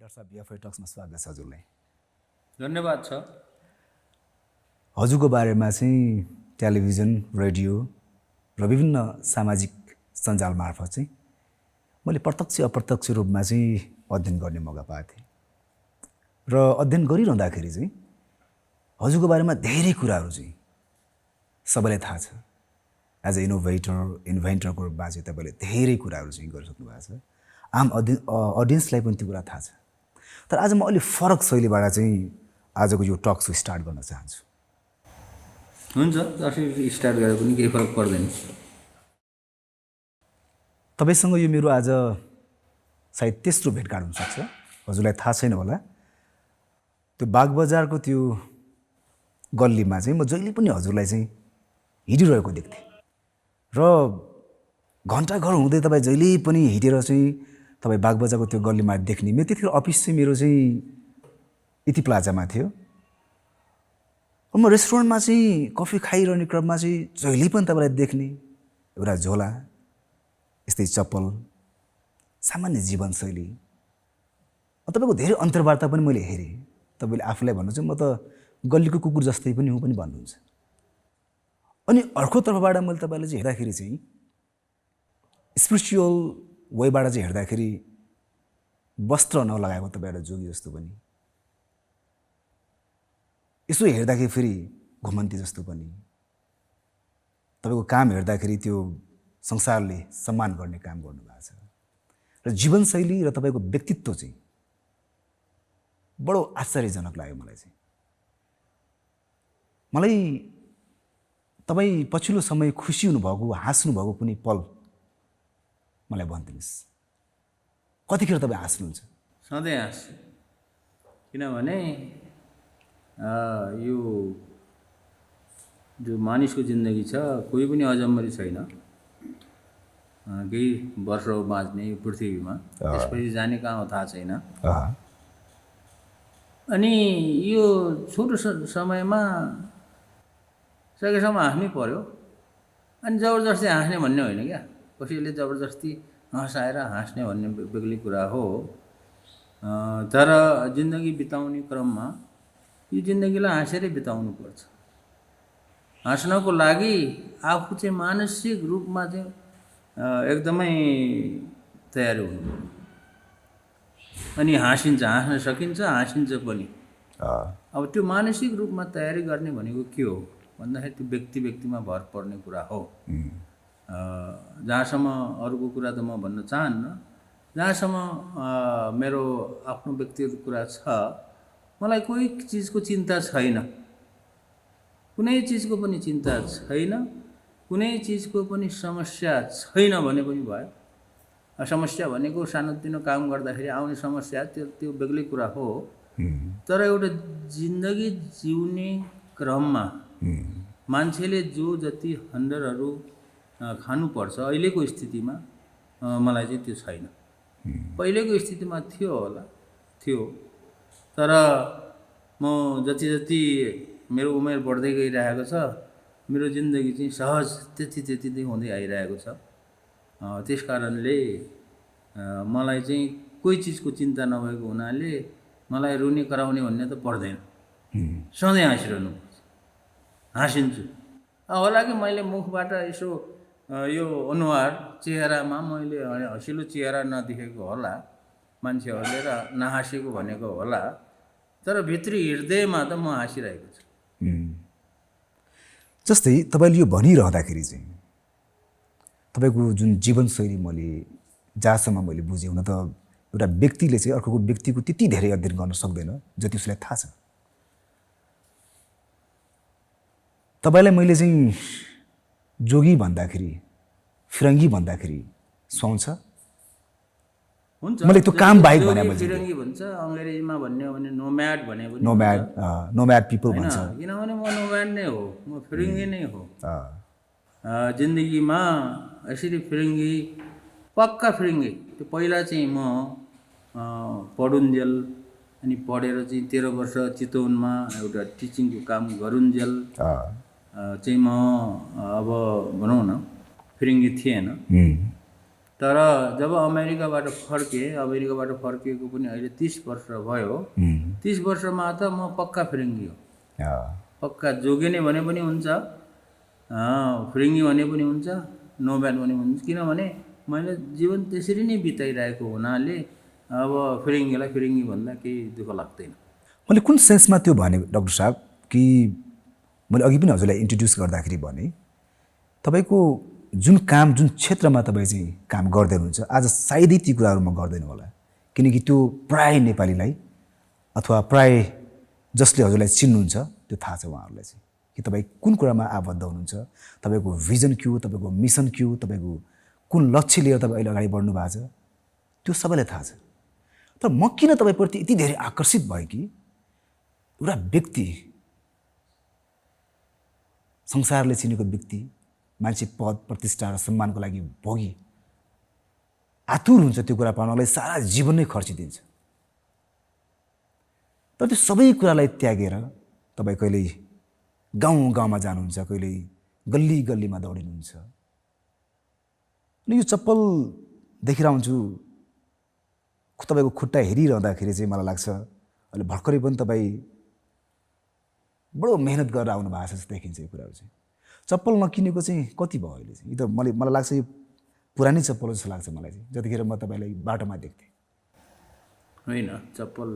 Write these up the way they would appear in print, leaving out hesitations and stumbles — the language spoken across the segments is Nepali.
डाक्टर साहब बिएफआई टक्समा स्वागत छ हजुरलाई। धन्यवाद छ। हजुरको बारेमा चाहिँ टेलिभिजन, रेडियो र विभिन्न सामाजिक सञ्जाल मार्फत चाहिँ मैले प्रत्यक्ष अप्रत्यक्ष रूपमा चाहिँ अध्ययन गर्ने मौका पाएको थिएँ र अध्ययन गरिरहँदाखेरि चाहिँ हजुरको बारेमा धेरै कुराहरू चाहिँ सबैलाई थाहा छ। एज अ इन्भेन्टरको रूपमा चाहिँ तपाईँले धेरै कुराहरू चाहिँ गरिसक्नु भएको छ। आम अडियन्सलाई पनि त्यो कुरा थाहा छ। तर आज म अलि फरक शैलीबाट चाहिँ आजको यो टक सो स्टार्ट गर्न चाहन्छु। हुन्छ, जसरी स्टार्ट गरेर पनि केही फरक पर्दैन। तपाईँसँग यो मेरो आज सायद तेस्रो भेटघाट हुनसक्छ। हजुरलाई थाहा छैन होला, त्यो बागबजारको त्यो गल्लीमा चाहिँ म जहिले पनि हजुरलाई चाहिँ हिँडिरहेको देख्थेँ र घन्टाघर हुँदै तपाईँ जहिले पनि हिँडेर चाहिँ तपाईँ बागबजारको त्यो गल्लीमा देख्ने। मेरो त्यतिखेर अफिस चाहिँ मेरो चाहिँ इति प्लाजामा थियो। म रेस्टुरेन्टमा चाहिँ कफी खाइरहने क्रममा चाहिँ जहिले पनि तपाईँलाई देख्ने। एउटा झोला, यस्तै चप्पल, सामान्य जीवनशैली, तपाईँको धेरै अन्तर्वार्ता पनि मैले हेरेँ। तपाईँले आफूलाई भन्नुहुन्छ म त गल्लीको कुकुर जस्तै पनि हुँ पनि भन्नुहुन्छ। अनि अर्को तर्फबाट मैले तपाईँलाई चाहिँ हेर्दाखेरि चाहिँ स्पिरिचुअल वेबाट चाहिँ हेर्दाखेरि वस्त्र नलगाएको तपाईँ एउटा जोगी जस्तो पनि, यसो हेर्दाखेरि फेरि घुमन्ती जस्तो पनि, तपाईँको काम हेर्दाखेरि त्यो संसारले सम्मान गर्ने काम गर्नुभएको छ र जीवनशैली र तपाईँको व्यक्तित्व चाहिँ बडो आश्चर्यजनक लाग्यो मलाई चाहिँ। मलाई तपाईँ पछिल्लो समय खुसी हुनुभएको, हाँस्नुभएको कुनै पल मलाई भनिदिनुहोस्। कतिखेर तपाईँ हाँस्नुहुन्छ? सधैँ हाँस्छु, किनभने यो जो मानिसको जिन्दगी छ कोही पनि अजम्मरी छैन। केही वर्ष बाँच्ने यो पृथ्वीमा, त्यसपछि जाने कहाँ हो थाहा छैन। अनि यो छोटो समयमा सकेसम्म हाँस्नै पर्यो। अनि जबरजस्ती हाँस्ने भन्ने होइन क्या, कसैले जबरजस्ती हँसाएर हाँस्ने भन्ने बेग्लै कुरा हो। तर जिन्दगी बिताउने क्रममा यो जिन्दगीलाई हाँसेरै बिताउनु पर्छ। हाँस्नको लागि आफू चाहिँ मानसिक रूपमा चाहिँ एकदमै तयारी हुनु पर्यो। अनि हाँसिन्छ, हाँस्न सकिन्छ, हाँसिन्छ पनि। अब त्यो मानसिक रूपमा तयारी गर्ने भनेको के हो भन्दाखेरि त्यो व्यक्तिमा भर पर्ने कुरा हो। जहाँसम्म अरूको कुरा त म भन्न चाहन्न, जहाँसम्म मेरो आफ्नो व्यक्तिगत कुरा छ, मलाई कोही चिजको चिन्ता छैन, कुनै चिजको पनि चिन्ता छैन, कुनै चिजको पनि समस्या छैन भने पनि भयो। समस्या भनेको सानोतिनो काम गर्दाखेरि आउने समस्या, त्यो बेग्लै कुरा हो। तर एउटा जिन्दगी जिउने क्रममा मान्छेले जो जति हन्डरहरू खानुपर्छ अहिलेको स्थितिमा, मलाई चाहिँ त्यो छैन। पहिलेको स्थितिमा थियो। तर म जति मेरो उमेर बढ्दै गइरहेको छ, मेरो जिन्दगी चाहिँ सहज त्यति नै हुँदै आइरहेको छ। त्यस कारणले मलाई चाहिँ कोही चिजको चिन्ता नभएको हुनाले मलाई रुने कराउने भन्ने त पर्दैन। सधैँ हाँसिरहनु पर्छ, हाँसिन्छु। होला कि मैले मुखबाट यसो यो अनुहार चेहरामा मैले हँसिलो चेहरा नदेखेको होला मान्छेहरूले र नहाँसेको भनेको होला, तर भित्री हृदयमा त म हाँसिरहेको छु। जस्तै तपाईँले यो भनिरहँदाखेरि चाहिँ तपाईँको जुन जीवनशैली मैले जहाँसम्म मैले बुझेँ, हुन त एउटा व्यक्तिले चाहिँ अर्को व्यक्तिको त्यति धेरै अध्ययन गर्न सक्दैन जति उसलाई थाहा छ। तपाईँलाई मैले चाहिँ जोगी भन्दाखेरि, फिरङ्गी भन्दाखेरि सुहाउँछ? हुन्छ, मैले त्यो काम बाहेक भने फिरङ्गी भन्छ, अङ्ग्रेजीमा भन्ने हो भने नोम्याड भने पनि नोम्याड पिपल भन्छ। किनभने म नोम्याड नै हो, म फिरङ्गी नै हो। जिन्दगीमा यसरी फिरङ्गी, पक्का फिरङ्गी। त्यो पहिला चाहिँ म पढुन्जेल, अनि पढेर चाहिँ 13 वर्ष चितवनमा एउटा टिचिङको काम गरुन्जेल चाहिँ म अब भनौँ न फिरङ्गी थिएन। तर जब अमेरिकाबाट फर्किएको पनि अहिले 30 वर्ष भयो। 30 वर्षमा त म पक्का फिरिङ्गी हो, पक्का जोगी नै भने पनि हुन्छ, फिरिङ्गी भने पनि हुन्छ, नोब्याड भने पनि हुन्छ। किनभने मैले जीवन त्यसरी नै बिताइरहेको हुनाले अब फिरिङ्गीलाई फिरिङ्गी भन्दा केही दुःख लाग्दैन। मैले कुन सेन्समा त्यो भने डाक्टर साहब कि मैले अघि पनि हजुरलाई इन्ट्रोड्युस गर्दाखेरि भने तपाईँको जुन काम जुन क्षेत्रमा तपाईँ चाहिँ काम गर्दै हुनुहुन्छ आज सायदै ती कुराहरू म गर्दैन होला, किनकि त्यो प्राय नेपालीलाई अथवा प्राय जसले हजुरलाई चिन्नुहुन्छ त्यो थाहा छ उहाँहरूलाई चाहिँ कि तपाईँ कुन कुरामा आबद्ध हुनुहुन्छ, तपाईँको भिजन के हो, तपाईँको मिसन के हो, तपाईँको कुन लक्ष्य लिएर तपाईँ अहिले अगाडि बढ्नु भएको छ त्यो सबैलाई थाहा छ। तर म किन तपाईँप्रति यति धेरै आकर्षित भएँ कि एउटा व्यक्ति, संसारले चिनेको व्यक्ति, मान्छे पद प्रतिष्ठा र सम्मानको लागि भोगी आतुर हुन्छ त्यो कुरा पाउनलाई, सारा जीवन नै खर्चिदिन्छ। तर त्यो सबै कुरालाई त्यागेर तपाईँ कहिले गाउँ गाउँमा जानुहुन्छ, कहिले गल्ली गल्लीमा दौडिनुहुन्छ। अनि यो चप्पल देखिरहन्छु, तपाईँको खुट्टा हेरिरहँदाखेरि चाहिँ मलाई लाग्छ अहिले भर्खरै पनि तपाईँ बडो मेहनत गरेर आउनु भएको छ जस्तो देखिन्छ। यो कुराहरू चाहिँ चप्पल नकिनेको चाहिँ कति भयो अहिले चाहिँ? यो त मलाई लाग्छ यो पुरानै चप्पल जस्तो लाग्छ मलाई चाहिँ, जतिखेर म तपाईँलाई बाटोमा देख्थेँ। होइन, चप्पल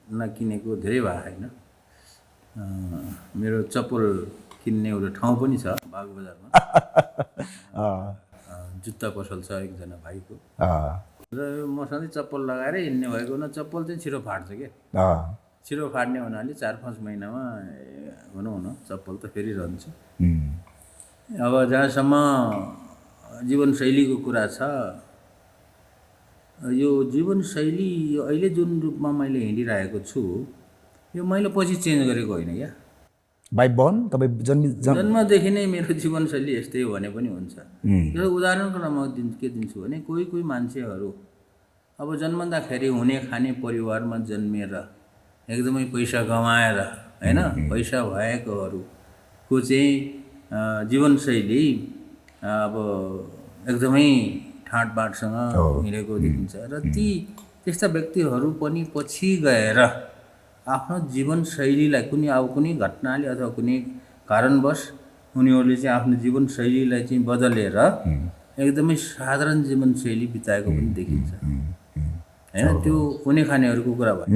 नकिनेको धेरै भयो होइन। मेरो चप्पल किन्ने एउटा ठाउँ पनि छ बागबजारमा। जुत्ता पसल छ एकजना भाइको, र म सधैँ चप्पल लगाएर हिँड्ने भएको हुन चप्पल चाहिँ छिटो फाट्छ क्या। छिटो फाट्ने हुनाले 4-5 महिनामा भनौँ न चप्पल त फेरिरहन्छ। अब जहाँसम्म जीवनशैलीको कुरा छ, यो जीवनशैली यो अहिले जुन रूपमा मैले हिँडिरहेको छु यो मैले पछि चेन्ज गरेको होइन क्या। बाई बर्न तपाईँ जन्मदेखि नै मेरो जीवनशैली यस्तै हो भने पनि हुन्छ। यो उदाहरणको नाममा के दिन्छु भने कोही कोही मान्छेहरू अब जन्मँदाखेरि हुने खाने परिवारमा जन्मेर एकदमै पैसा कमाएर होइन पैसा भएकोहरूको चाहिँ जीवनशैली अब एकदमै ठाँटबाटसँग हिँडेको देखिन्छ। र त्यस्ता व्यक्तिहरू पनि पछि गएर आफ्नो जीवनशैलीलाई कुनै घटनाले अथवा कुनै कारणवश उनीहरूले चाहिँ आफ्नो जीवनशैलीलाई चाहिँ बदलेर एकदमै साधारण जीवनशैली बिताएको पनि देखिन्छ होइन। त्यो हुने खानेहरूको कुरा भयो।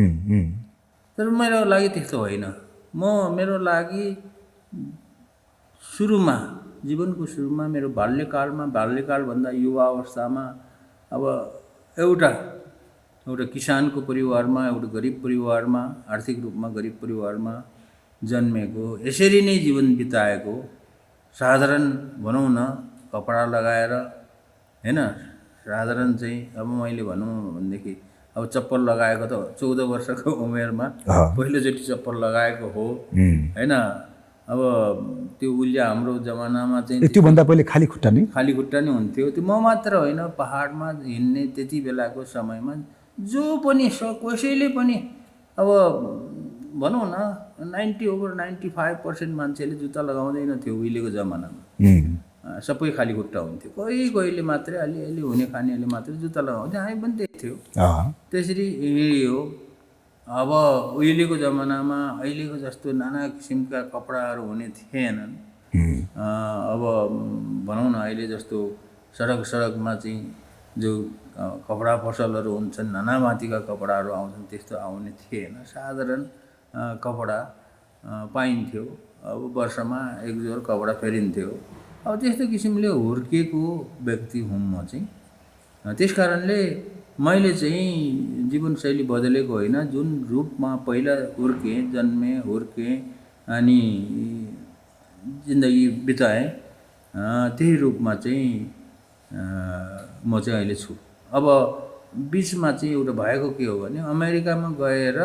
तर मेरो लागि त्यस्तो होइन। मेरो लागि सुरुमा जीवनको सुरुमा मेरो बाल्यकालभन्दा युवा अवस्थामा अब एउटा किसानको परिवारमा, एउटा गरिब परिवारमा, आर्थिक रूपमा गरिब परिवारमा जन्मेको, यसरी नै जीवन बिताएको, साधारण भनौँ न कपडा लगाएर होइन, साधारण चाहिँ अब मैले भनौँ भनेदेखि अब चप्पल लगाएको त 14 वर्षको उमेरमा पहिलोचोटि चप्पल लगाएको हो होइन। अब त्यो उहिले हाम्रो जमानामा चाहिँ त्योभन्दा पहिले खाली खुट्टा नै हुन्थ्यो। त्यो म मात्र होइन, पहाडमा हिँड्ने त्यति बेलाको समयमा जो पनि कसैले पनि अब भनौँ न 95% मान्छेले जुत्ता लगाउँदैन थियो उहिलेको जमानामा। सबै खाली खुट्टा हुन्थ्यो। कहिले मात्रै अलि हुने खानेहरूले मात्रै जुत्ता लगाउँथ्यो, हामी पनि देख्थ्यौँ। त्यसरी हिँडियो। अब उहिलेको जमानामा अहिलेको जस्तो नाना किसिमका कपडाहरू हुने थिएनन्। अब भनौँ न अहिले जस्तो सडकमा चाहिँ जो कपडा पसलहरू हुन्छन्, नाना माथिका कपडाहरू आउँछन्, त्यस्तो आउने थिएन। साधारण कपडा पाइन्थ्यो। अब वर्षमा एक जोर कपडा फेरिन्थ्यो। अब त्यस्तो किसिमले हुर्किएको व्यक्ति हुँ म चाहिँ। त्यस कारणले मैले चाहिँ जीवनशैली बदलेको होइन। जुन रूपमा पहिला हुर्केँ अनि जिन्दगी बिताएँ त्यही रूपमा चाहिँ म चाहिँ अहिले छु। अब बिचमा चाहिँ एउटा भएको के हो भने अमेरिकामा गएर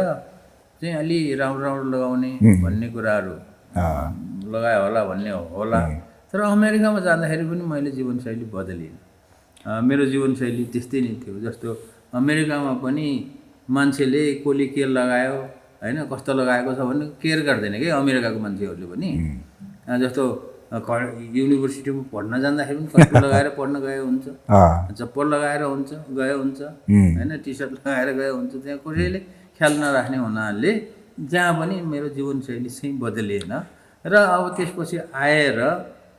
चाहिँ अलि राम्रो लगाउने भन्ने कुराहरू लगायो होला भन्ने होला। तर अमेरिकामा जाँदाखेरि पनि मैले जीवनशैली बदलिनँ। मेरो जीवनशैली त्यस्तै नै थियो। जस्तो अमेरिकामा पनि मान्छेले कसले के लगायो होइन, कस्तो लगाएको छ भन्ने केयर गर्दैन कि अमेरिकाको मान्छेहरूले पनि। जस्तो युनिभर्सिटीमा पढ्न जाँदाखेरि पनि कस्तो लगाएर पढ्न गयो हुन्छ, चप्पल लगाएर हुन्छ गयो हुन्छ, होइन, टी सर्ट लगाएर गयो हुन्छ। त्यहाँ कसैले ख्याल नराख्ने हुनाले जहाँ पनि मेरो जीवनशैली चाहिँ बदलिएन। र अब त्यसपछि आएर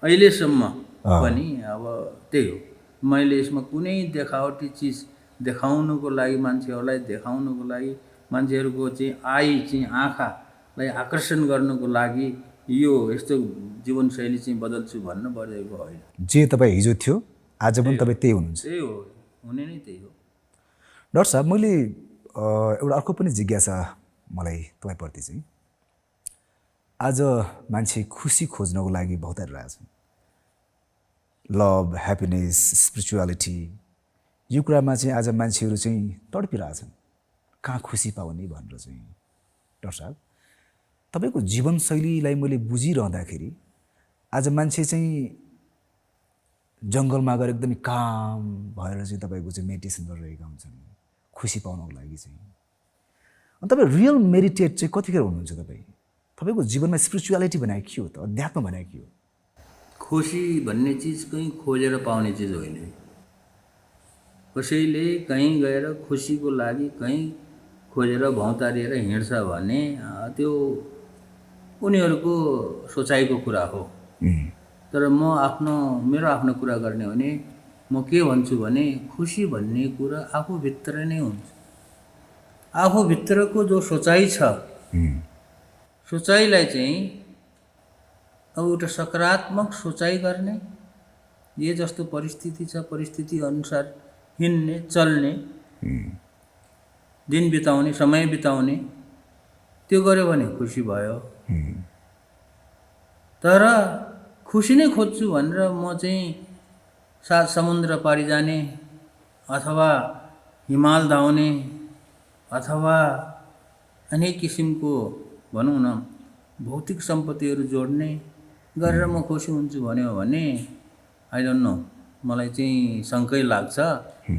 अहिलेसम्म पनि अब त्यही हो, मैले यसमा कुनै देखावटी चिज देखाउनुको लागि, मान्छेहरूलाई देखाउनुको लागि, मान्छेहरूको चाहिँ आँखालाई आकर्षण गर्नुको लागि यो यस्तो जीवनशैली चाहिँ बदल्छु भन्न बढेको होइन। जे तपाईँ हिजो थियो आज पनि तपाईँ त्यही हुनुहुन्छ। त्यही हो, हुने नै त्यही हो। डाक्टर साहब, मैले एउटा अर्को पनि जिज्ञासा मलाई तपाईँप्रति चाहिँ, आज मान्छे खुसी खोज्नको लागि बहुत रहेछन्, लभ, ह्याप्पिनेस, स्पिरिचुअलिटी, यो कुरामा चाहिँ आज मान्छेहरू चाहिँ तडपिरहेछन्, कहाँ खुसी पाउने भनेर चाहिँ। डाक्टर साहब, तपाईँको जीवनशैलीलाई मैले बुझिरहँदाखेरि आज मान्छे चाहिँ जङ्गलमा गएर एकदमै काम भएर चाहिँ तपाईँको चाहिँ मेडिटेसन गरिरहेका हुन्छन् खुसी पाउनको लागि चाहिँ। अनि तपाईँ रियल मेडिटेट चाहिँ कतिखेर हुनुहुन्छ? तपाईँको जीवनमा स्पिरिचुअलिटी भनेको के हो त? अध्यात्म भनेको के हो? खुसी भन्ने चिज कहीँ खोजेर पाउने चिज होइन। कसैले कहीँ गएर खुसीको लागि कहीँ खोजेर भौतारिएर हिँड्छ भने त्यो उनीहरूको सोचाइको कुरा हो। तर मेरो आफ्नो कुरा गर्ने हो भने म के भन्छु भने खुसी भन्ने कुरा आफूभित्र नै हुन्छ। आफूभित्रको जो सोचाइ छ, सोचाइलाई चाहिँ अब एउटा सकारात्मक सोचाइ गर्ने, जे जस्तो परिस्थिति छ परिस्थिति अनुसार हिँड्ने, चल्ने, दिन बिताउने, समय बिताउने, त्यो गर्यो भने खुसी भयो। तर खुसी नै खोज्छु भनेर म चाहिँ 7 समुद्र पारी जाने अथवा हिमाल धाउने अथवा अनेक किसिमको भनौँ न भौतिक सम्पत्तिहरू जोड्ने गरेर म खुसी हुन्छु भन्यो भने आई डोन्ट नो, मलाई चाहिँ शङ्कै लाग्छ।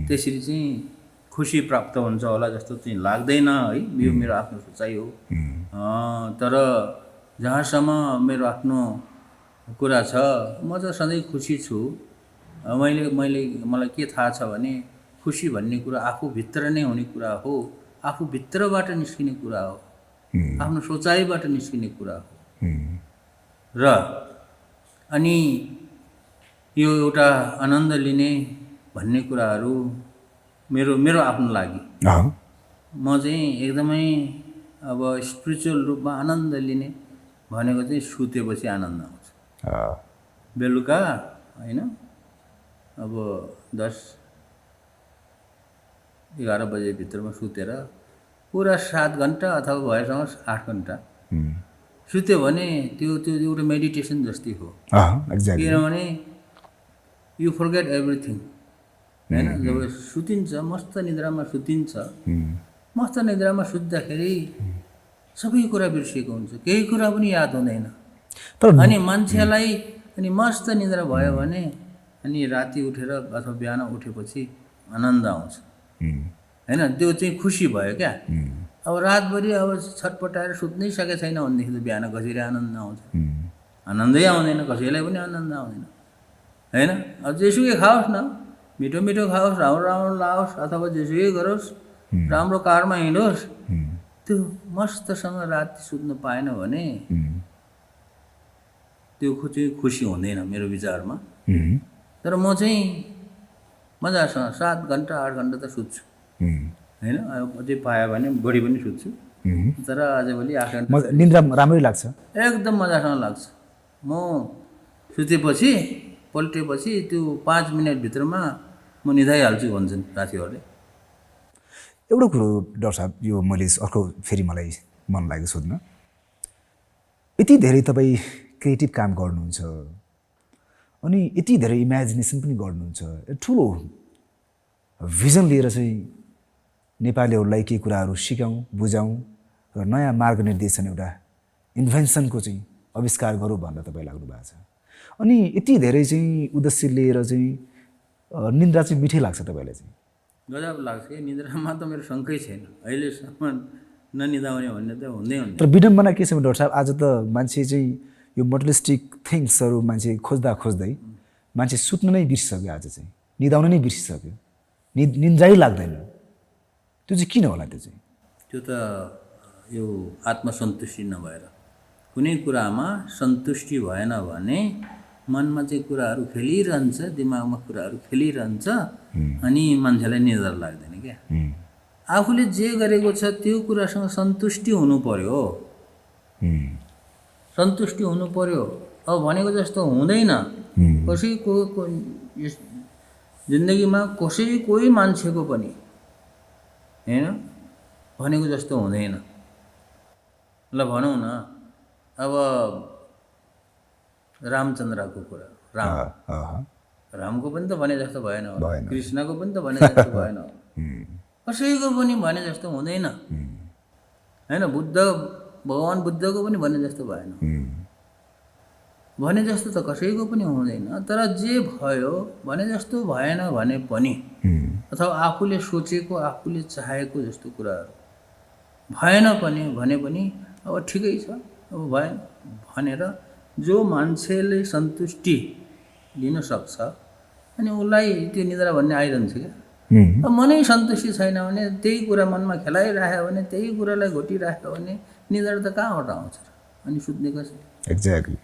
त्यसरी चाहिँ खुसी प्राप्त हुन्छ होला जस्तो चाहिँ लाग्दैन है, यो मेरो आफ्नो सोचाइ हो। तर जहाँसम्म मेरो आफ्नो कुरा छ, म त सधैँ खुसी छु। मलाई के थाहा छ भने खुसी भन्ने कुरा आफूभित्र नै हुने कुरा हो, आफूभित्रबाट निस्किने कुरा हो, आफ्नो सोचाइबाट निस्किने कुरा हो। र अनि यो एउटा आनन्द लिने भन्ने कुराहरू मेरो आफ्नो लागि म चाहिँ एकदमै अब स्पिरिचुअल रूपमा आनन्द लिने भनेको चाहिँ सुतेपछि आनन्द आउँछ। बेलुका होइन, अब 10-11 बजेभित्रमा सुतेर पुरा 7 घन्टा अथवा भएसँग 8 घन्टा सुत्यो भने त्यो एउटा मेडिटेसन जस्तै हो। किनभने यु फर्गेट एभ्रिथिङ, होइन। जब सुतिन्छ, मस्त निद्रामा सुतिन्छ, मस्त निद्रामा सुत्दाखेरि सबै कुरा बिर्सिएको हुन्छ, केही कुरा पनि याद हुँदैन। अनि मान्छेलाई अनि मस्त निद्रा भयो भने अनि राति उठेर अथवा बिहान उठेपछि आनन्द आउँछ, होइन। त्यो चाहिँ खुसी भयो क्या। अब रातभरि अब छटपटाएर सुत्नै सकेको छैन भनेदेखि त बिहान कसरी आनन्द आउँछ? आनन्दै आउँदैन, कसैलाई पनि आनन्द आउँदैन, होइन। अब जेसुकै खाओस् न, मिठो मिठो खाओस्, राम्रो राम्रो लाओस्, अथवा जेसुकै गरोस्, राम्रो कारमा हिँडोस्, त्यो मस्तसँग राति सुत्न पाएन भने त्यो चाहिँ खुसी हुँदैन मेरो विचारमा। तर म चाहिँ मजासँग 7 घन्टा 8 घन्टा त सुत्छु, होइन। अझै पायो भने बढी पनि सुत्छु, तर आजभोलि 8 घन्टा निन्द्रा राम्रै लाग्छ, एकदम मजासँग लाग्छ। म सुतेपछि पल्टेपछि त्यो 5 मिनटभित्रमा म निधाइहाल्छु भन्छन् साथीहरूले। एउटा कुरो डाक्टर साहब, यो मैले अर्को फेरि मलाई मन लाग्यो सोध्न, यति धेरै तपाईँ क्रिएटिभ काम गर्नुहुन्छ अनि यति धेरै इमेजिनेसन पनि गर्नुहुन्छ, ठुलो भिजन लिएर चाहिँ नेपालीहरूलाई केही कुराहरू सिकाउँ, बुझाउँ र नयाँ मार्ग निर्देशन, एउटा इन्भेन्सनको चाहिँ आविष्कार गरौँ भनेर तपाईँ लाग्नु भएको छ। अनि यति धेरै चाहिँ उद्देश्य लिएर चाहिँ निन्द्रा चाहिँ मिठै लाग्छ तपाईँलाई चाहिँ? गजब लाग्छ। निद्रामा त मेरो शङ्कै छैन, अहिलेसम्म ननिदाउने भन्ने त हुँदै हुँदैन। तर विडम्बना के छ भने डाक्टर साहब, आज त मान्छे चाहिँ यो मटेरियलिस्टिक थिङ्सहरू मान्छे खोज्दै मान्छे सुत्न नै बिर्सिसक्यो आज चाहिँ, निदाउन नै बिर्सिसक्यो, निन्द्रै लाग्दैन। त्यो चाहिँ किन होला? त्यो चाहिँ त्यो त यो आत्मसन्तुष्टि नभएर, कुनै कुरामा सन्तुष्टि भएन भने मनमा चाहिँ कुराहरू खेलिरहन्छ, दिमागमा कुराहरू खेलिरहन्छ, अनि मान्छेलाई निद्रा लाग्दैन क्या। आफूले जे गरेको छ त्यो कुरासँग सन्तुष्टि हुनु पर्यो, सन्तुष्टि हुनु पर्यो। अब भनेको जस्तो हुँदैन कसैको, यस जिन्दगीमा कोही मान्छेको पनि हैन भनेको जस्तो हुँदैन। ल भनौँ न, अब रामचन्द्रको कुरा, रामको पनि त भने जस्तो भएन होला, कृष्णको पनि त भने जस्तो भएन होला, कसैको पनि भने जस्तो हुँदैन हैन। भगवान् बुद्धको पनि भने जस्तो भएन, भने जस्तो त कसैको पनि हुँदैन। तर जे भयो भने जस्तो भएन भने पनि, अथवा आफूले सोचेको आफूले चाहेको जस्तो कुराहरू भएन पनि भने पनि अब ठिकै छ, अब भएन भनेर जो मान्छेले सन्तुष्टि लिन सक्छ अनि उसलाई त्यो निद्रा भन्ने आइरहन्छ क्या। अब मनै सन्तुष्टि छैन भने, त्यही कुरा मनमा खेलाइराख्यो भने, त्यही कुरालाई घोटिराख्यो भने निद्रा त कहाँबाट आउँछ र? अनि सुत्ने कसरी? एक्ज्याक्टली।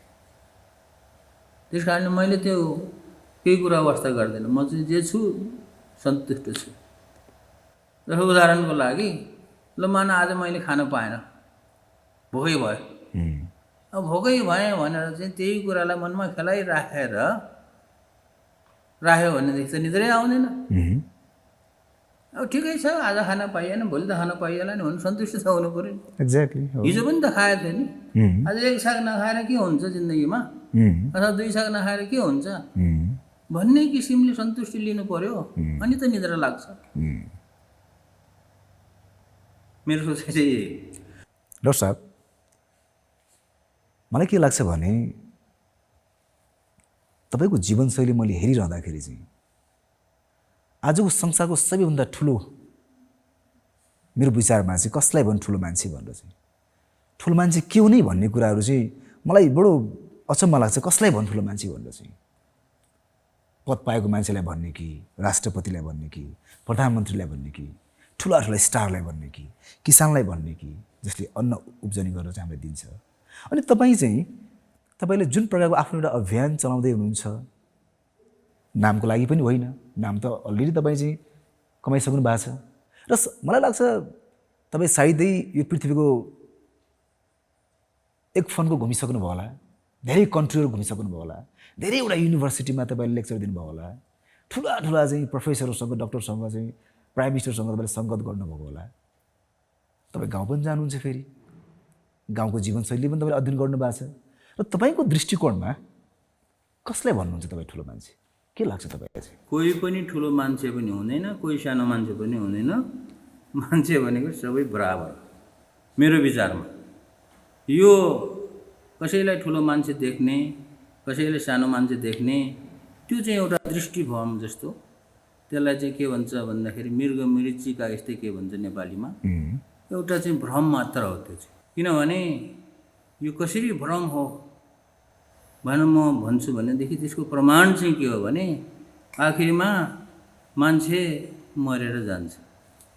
त्यस कारणले मैले त्यो केही कुरा वास्ता गर्दैन, म चाहिँ जे छु सन्तुष्ट छु। जस्तो उदाहरणको लागि, ल मान आज मैले खान पाएन, भोकै भयो, अब भोकै भएँ भनेर चाहिँ त्यही कुरालाई मनमा खेलाइराखेर राख्यो भनेदेखि त निद्रै आउँदैन। अब ठिकै छ, आज खान पाइएन, भोलि त खान पाइएला नि भन्नु सन्तुष्ट त हुनु पऱ्यो नि। एक्ज्याक्टली। हिजो पनि त खाएको थियो नि, आज एक साग नखाएर के हुन्छ जिन्दगीमा, अथवा दुई साग नखाएर के हुन्छ भन्ने किसिमले सन्तुष्टि लिनु पर्यो, अनि त निद्रा लाग्छ। मेरो सोचाइ चाहिँ डक्टर साहब, मलाई के लाग्छ भने तपाईँको जीवनशैली मैले हेरिरहँदाखेरि चाहिँ आजको संसारको सबैभन्दा ठुलो, मेरो विचारमा चाहिँ कसलाई भन्नु ठुलो मान्छे भनेर चाहिँ, ठुलो मान्छे के हो नै भन्ने कुराहरू चाहिँ मलाई बडो अचम्म लाग्छ। कसलाई भन्नु ठुलो मान्छे भनेर चाहिँ, पद पाएको मान्छेलाई भन्ने कि, राष्ट्रपतिलाई भन्ने कि, प्रधानमन्त्रीलाई भन्ने कि, ठुला ठुला स्टारलाई भन्ने कि, किसानलाई भन्ने कि, जसले अन्न उब्जनी गरेर चाहिँ हामीलाई दिन्छ। अनि तपाईँले जुन प्रकारको आफ्नो एउटा अभियान चलाउँदै हुनुहुन्छ, नामको लागि पनि होइन, नाम त अलरेडी तपाईँ चाहिँ कमाइसक्नु भएको छ, र मलाई लाग्छ तपाईँ सायदै यो पृथ्वीको एक फनको घुमिसक्नु भयो होला, धेरै कन्ट्रीहरू घुमिसक्नु भयो होला, धेरैवटा युनिभर्सिटीमा तपाईँले लेक्चर दिनुभयो होला, ठुला चाहिँ प्रोफेसरहरूसँग, डक्टरसँग चाहिँ, प्राइम मिनिस्टरसँग तपाईँले सङ्गत गर्नुभएको होला। तपाईँ गाउँ पनि जानुहुन्छ, फेरि गाउँको जीवनशैली पनि तपाईँले अध्ययन गर्नुभएको छ, र तपाईँको दृष्टिकोणमा कसलाई भन्नुहुन्छ तपाईँ ठुलो मान्छे? के लाग्छ तपाईँलाई चाहिँ? कोही पनि ठुलो मान्छे पनि हुँदैन, कोही सानो मान्छे पनि हुँदैन, मान्छे भनेको सबै बराबर मेरो विचारमा। यो कसैलाई ठुलो मान्छे देख्ने, कसैले सानो मान्छे देख्ने, त्यो चाहिँ एउटा दृष्टिभ्रम जस्तो, त्यसलाई चाहिँ के भन्छ भन्दाखेरि मृग मृचिका यस्तै के भन्छ नेपालीमा, एउटा चाहिँ भ्रम मात्र हो त्यो चाहिँ। किनभने यो कसरी भ्रम हो भनेर म भन्छु भनेदेखि त्यसको प्रमाण चाहिँ के हो भने आखिरमा मान्छे मरेर जान्छ,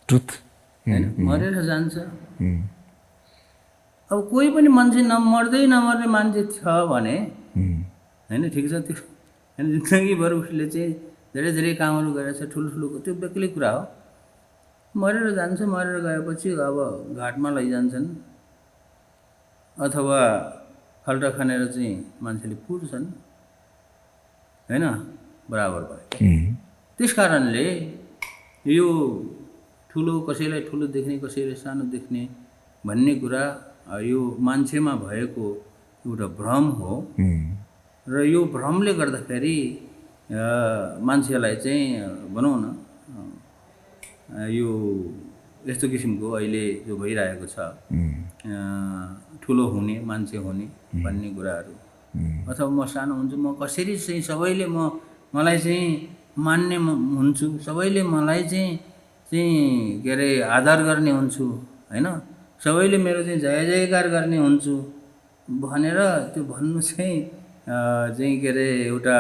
ट्रुथ हैन, मरेर जान्छ। अब कोही पनि मान्छे मर्दै नमर्ने मान्छे छ भने हैन, ठिक छ, त्यो हैन, जिन्दगीभर उसले चाहिँ धेरै धेरै कामहरू गरेछ, ठुल्ठुलो, त्यो बेग्लै कुरा हो। मरेर जान्छ, मरेर गएपछि अब घाटमा लैजान्छन् अथवा खाल्टा खनेर चाहिँ मान्छेले पुर्छन्, हैन, बराबर भयो। त्यस कारणले यो ठुलो, कसैलाई ठुलो देख्ने, कसैलाई सानो देख्ने भन्ने कुरा यो मान्छेमा भएको एउटा भ्रम हो, र यो भ्रमले गर्दाखेरि मान्छेलाई चाहिँ भनौँ न यो यस्तो किसिमको अहिले जो भइरहेको छ, ठुलो हुने, मान्छे हुने भन्ने कुराहरू, अथवा म सानो हुन्छु, म कसरी चाहिँ सबैले मलाई चाहिँ मान्ने हुन्छु, सबैले मलाई चाहिँ के अरे आदर गर्ने हुन्छु, हैन, सबैले मेरो चाहिँ जय जयकार गर्ने हुन्छु भनेर त्यो भन्नु चाहिँ चाहिँ के अरे एउटा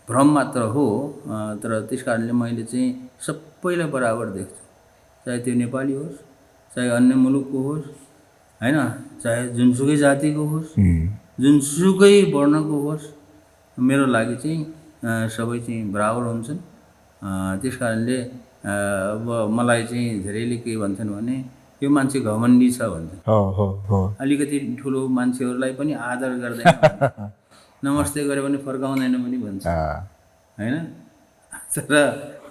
भ्रम मात्र हो। तर त्यस कारणले मैले चाहिँ सबैलाई बराबर देख्छु, चाहे त्यो नेपाली होस्, चाहे अन्य मुलुकको होस्, होइन, चाहे जुनसुकै जातिको होस्, जुनसुकै वर्णको होस्, मेरो लागि चाहिँ सबै चाहिँ बराबर हुन्छन्। त्यस कारणले अब मलाई चाहिँ धेरैले के भन्छन् भने यो मान्छे घमण्डी छ भन्छन्। अलिकति ठुलो मान्छेहरूलाई पनि आदर गर्दैन, नमस्ते गरे पनि फर्काउँदैन पनि भन्छ, होइन। तर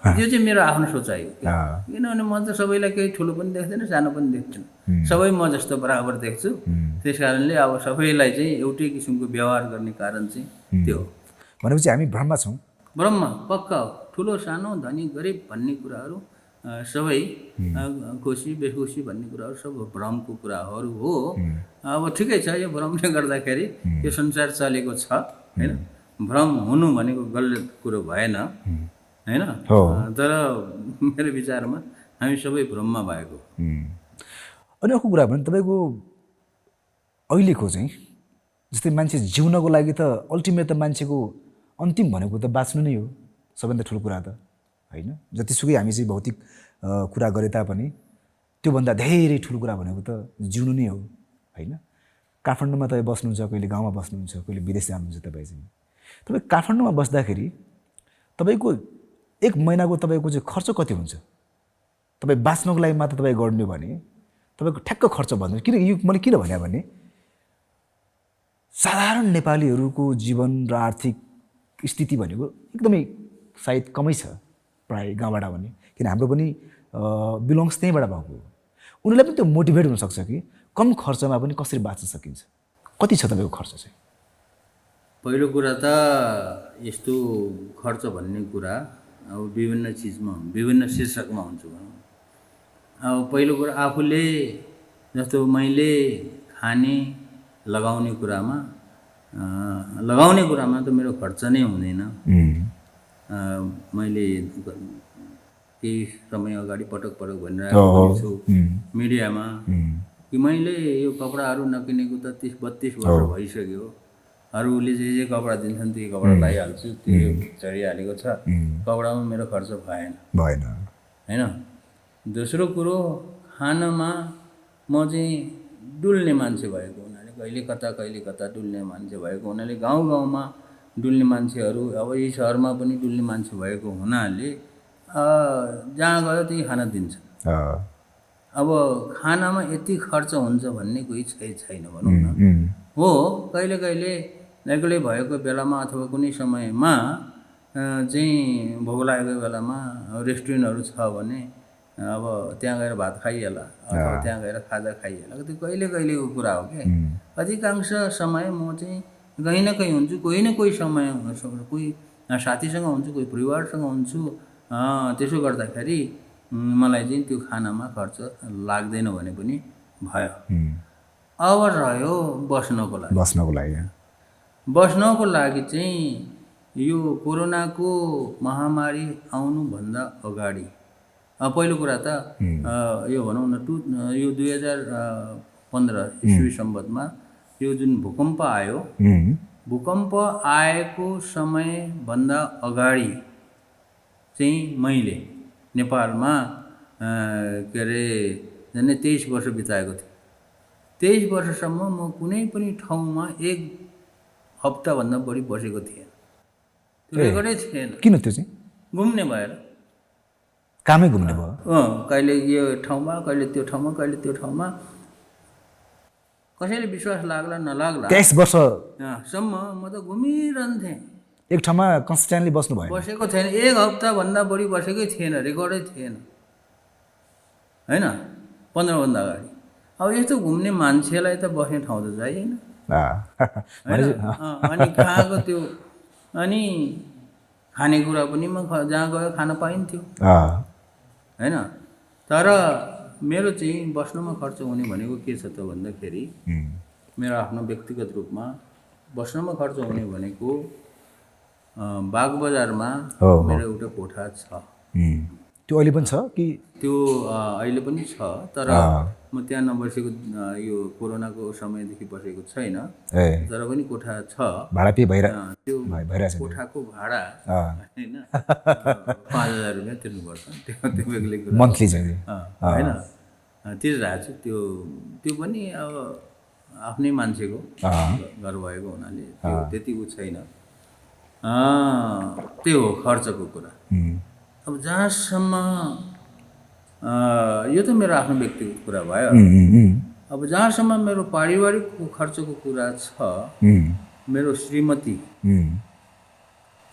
यो चाहिँ मेरो आफ्नो सोचाइ हो, किनभने म त सबैलाई केही ठुलो पनि देख्दैन, सानो पनि देख्दैन, सबै म जस्तो बराबर देख्छु। त्यस कारणले अब सबैलाई चाहिँ एउटै किसिमको व्यवहार गर्ने कारण चाहिँ त्यो हो। भनेपछि हामी भ्रममा छौँ। ब्रह्म पक्का हो। ठुलो सानो धनी गरिब भन्ने कुराहरू सबै खुसी बेखुसी भन्ने कुराहरू सब भ्रमको कुराहरू हो। अब ठिकै छ, यो भ्रमले गर्दाखेरि यो संसार चलेको छ, होइन। भ्रम हुनु भनेको गलत कुरो भएन, होइन। तर मेरो विचारमा हामी सबै भ्रममा भएको। अनि अर्को कुरा भने तपाईँको अहिलेको चाहिँ जस्तै मान्छे जिउनको लागि त अल्टिमेट त मान्छेको अन्तिम भनेको त बाँच्नु नै हो, सबैभन्दा ठुलो कुरा त, होइन। जतिसुकै हामी चाहिँ भौतिक कुरा गरे तापनि त्योभन्दा धेरै ठुलो कुरा भनेको त जिउनु नै हो, होइन। काठमाडौँमा तपाईँ बस्नुहुन्छ, कहिले गाउँमा बस्नुहुन्छ, कहिले विदेश जानुहुन्छ। तपाईँ काठमाडौँमा बस्दाखेरि तपाईँको एक महिनाको तपाईँको चाहिँ खर्च कति हुन्छ? तपाईँ बाँच्नको लागि मात्र तपाईँ गर्नु भने तपाईँको ठ्याक्क खर्च भन्नु। किन यो मैले किन भने भने साधारण नेपालीहरूको जीवन र आर्थिक स्थिति भनेको एकदमै सायद कमै छ प्रायः गाउँबाट भने, किन हाम्रो पनि बिलोङ्स त्यहीँबाट भएको हो। उनीहरूलाई पनि त्यो मोटिभेट हुनसक्छ कि कम खर्चमा पनि कसरी बाँच्न सकिन्छ। कति छ तपाईँको खर्च चाहिँ? पहिलो कुरा त यस्तो खर्च भन्ने कुरा अब विभिन्न चिजमा, विभिन्न शीर्षकमा हुन्छ भनौँ। अब पहिलो कुरा आफूले जस्तो मैले खाने लगाउने कुरामा त मेरो खर्च नै हुँदैन। मैले केही समय अगाडि पटक भनिरहेको छु मिडियामा कि मैले यो कपडाहरू नकिनेको त 30-32 वर्ष भइसक्यो। अरूले जे कपडा दिन्छन् त्यही कपडा लगाइहाल्छु, त्यो चढिहालेको छ, कपडामा मेरो खर्च भएन, होइन। दोस्रो कुरो, खानामा म चाहिँ डुल्ने मान्छे भएको हुनाले, कहिले कता डुल्ने मान्छे भएको हुनाले, गाउँमा डुल्ने मान्छेहरू, अब यही सहरमा पनि डुल्ने मान्छे भएको हुनाले जहाँ गयो त्यही खाना दिन्छ। अब खानामा यति खर्च हुन्छ भन्ने कोही छैन भनौँ न। हो, कहिले भएको बेलामा अथवा कुनै समयमा चाहिँ भोक लागेको बेलामा रेस्टुरेन्टहरू छ भने अब त्यहाँ गएर भात खाइहाल्ला अथवा त्यहाँ गएर खाजा खाइहाल्ला, त्यो कहिलेको कुरा हो क्या। अधिकांश समय म चाहिँ कहीँ न कहीँ हुन्छु, कोही न कोही समय कोही साथीसँग हुन्छु, कोही परिवारसँग हुन्छु। त्यसो गर्दाखेरि मलाई चाहिँ त्यो खानामा खर्च लाग्दैन भने पनि भयो। अब रह्यो बस्नको लागि चाहिँ यो कोरोनाको महामारी आउनुभन्दा अगाडि पहिलो कुरा त यो भनौँ न यो 2015 इस्वी सम्बन्धमा यो जुन भूकम्प आयो, भूकम्प आएको समयभन्दा अगाडि चाहिँ मैले नेपालमा के अरे झन्डै 23 वर्ष बिताएको थिएँ। 23 वर्षसम्म म कुनै पनि ठाउँमा एक हप्ताभन्दा बढी बसेको थिएन, त्यो रेकर्डै थिएन। किन? त्यो चाहिँ घुम्ने भएर, कामै घुम्ने भयो। कहिले यो ठाउँमा, कहिले त्यो ठाउँमा, कसैले विश्वास लाग्ला नलाग्ला 23 वर्षसम्म म त घुमिरहन्थेँ। एक ठाउँमा कन्सिस्टेन्टली बसेको थिएन, एक हप्ताभन्दा बढी बसेकै थिएन, रेकर्डै थिएन, होइन। 15 भन्दा अगाडि। अब यस्तो घुम्ने मान्छेलाई त बस्ने ठाउँ त चाहिएन, अनि कहाँको त्यो, अनि खानेकुरा पनि म जहाँ गयो खान पाइन्थ्यो, होइन। तर मेरो चाहिँ बस्नमा खर्च हुने भनेको के छ त भन्दाखेरि, मेरो आफ्नो व्यक्तिगत रूपमा बस्नमा खर्च हुने भनेको बागबजारमा मेरो एउटा कोठा छ। त्यो अहिले पनि छ कि? त्यो अहिले पनि छ, तर म त्यहाँ नबसेको यो कोरोनाको समयदेखि बसेको छैन, ए तर पनि कोठा छ। भाडा पे त्यो भइरहेछ नि। कोठाको भाडा होइन 5,000 रुपियाँ तिर्नुपर्छ, त्यो बेग्लै कुरा मन्थली चाहिँ होइन, तिरिरहेको छु। त्यो पनि अब आफ्नै मान्छेको घर भएको हुनाले त्यो त्यति उ छैन। त्यो हो खर्चको कुरा। अब जहाँसम्म यो त मेरो आफ्नो व्यक्तिगत कुरा भयो। अब जहाँसम्म मेरो पारिवारिक खर्चको कुरा छ, मेरो श्रीमती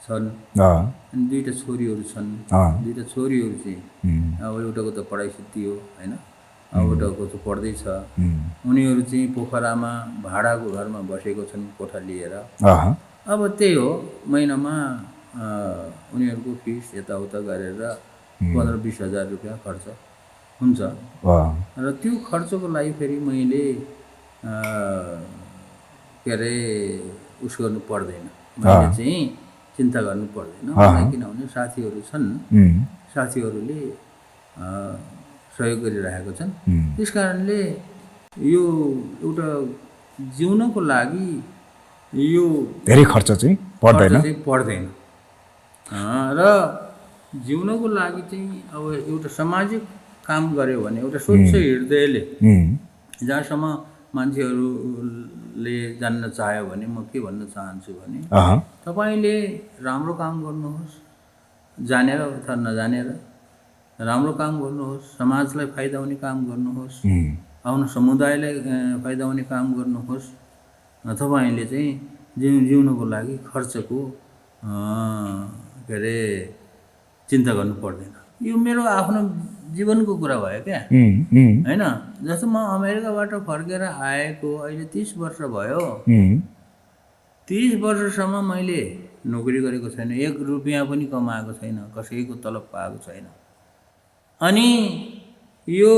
छन् अनि 2टा छोरीहरू छन्। 2टा छोरीहरू चाहिँ अब एउटाको त पढाइ सिद्धियो होइन, अब एउटाको त पढ्दैछ। उनीहरू चाहिँ पोखरामा भाडाको घरमा बसेको छन् कोठा लिएर। अब त्यही हो, महिनामा उनीहरूको फिस यताउता गरेर 15-20 हजार रुपियाँ खर्च हुन्छ। र त्यो खर्चको लागि फेरि मैले के अरे उस गर्नु पर्दैन, मैले चाहिँ चिन्ता गर्नु पर्दैन मलाई, किनभने साथीहरू छन्, साथीहरूले सहयोग गरिरहेको छन्। त्यस कारणले यो एउटा जिउनको लागि यो धेरै खर्च चाहिँ पर्दैन। र जिउनको लागि चाहिँ अब एउटा सामाजिक काम गऱ्यो भने एउटा स्वच्छ हृदयले, जहाँसम्म मान्छेहरूले जान्न चाह्यो भने म के भन्न चाहन्छु भने तपाईँले राम्रो काम गर्नुहोस्, जानेर अथवा नजानेर राम्रो काम गर्नुहोस्, समाजलाई फाइदा हुने काम गर्नुहोस्, आफ्नो समुदायलाई फाइदा हुने काम गर्नुहोस्। तपाईँले चाहिँ जिउनको लागि खर्चको के अरे चिन्ता गर्नु पर्दैन। यो मेरो आफ्नो जीवनको कुरा भयो क्या होइन। जस्तो म अमेरिकाबाट फर्केर आएको अहिले 30 वर्ष भयो। 30 वर्षसम्म मैले नोकरी गरेको छैन, 1 रुपियाँ पनि कमाएको छैन, कसैको तलब पाएको छैन। अनि यो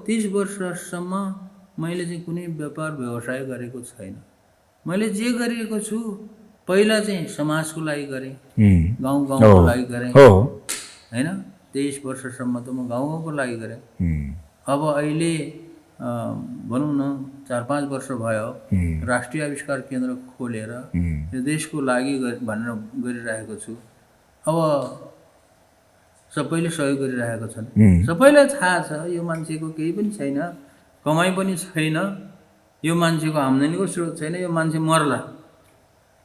30 वर्षसम्म मैले चाहिँ कुनै व्यापार व्यवसाय गरेको छैन। मैले जे गरेको छु पहिला चाहिँ समाजको लागि गरेँ, गाउँको लागि गरेँ होइन। 23 वर्षसम्म त म गाउँको लागि गरेँ। अब अहिले भनौँ न 4-5 वर्ष भयो राष्ट्रिय आविष्कार केन्द्र खोलेर यो देशको लागि भनेर गरिरहेको छु। अब सबैले सहयोग गरिरहेका छन्, सबैलाई थाहा छ यो मान्छेको केही पनि छैन, कमाइ पनि छैन, यो मान्छेको आम्दानीको स्रोत छैन, यो मान्छे मर्ला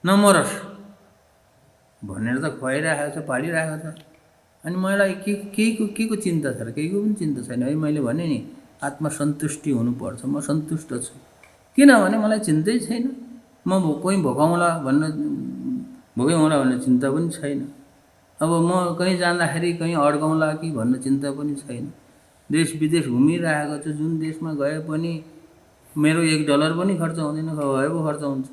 नमरोस् भनेर त खुवाइरहेको छ, पालिरहेको छ। अनि मलाई के को चिन्ता छ र? केहीको पनि चिन्ता छैन है। मैले भने नि आत्मसन्तुष्टि हुनुपर्छ, म सन्तुष्ट छु, किनभने मलाई चिन्तै छैन। म कोही भोकाउँला भन्ने चिन्ता पनि छैन। अब म कहीँ जाँदाखेरि कहीँ अड्काउँला कि भन्ने चिन्ता पनि छैन। देश विदेश घुमिरहेको छु, जुन देशमा गए पनि मेरो $1 पनि खर्च हुँदैन, भएको खर्च हुन्छ।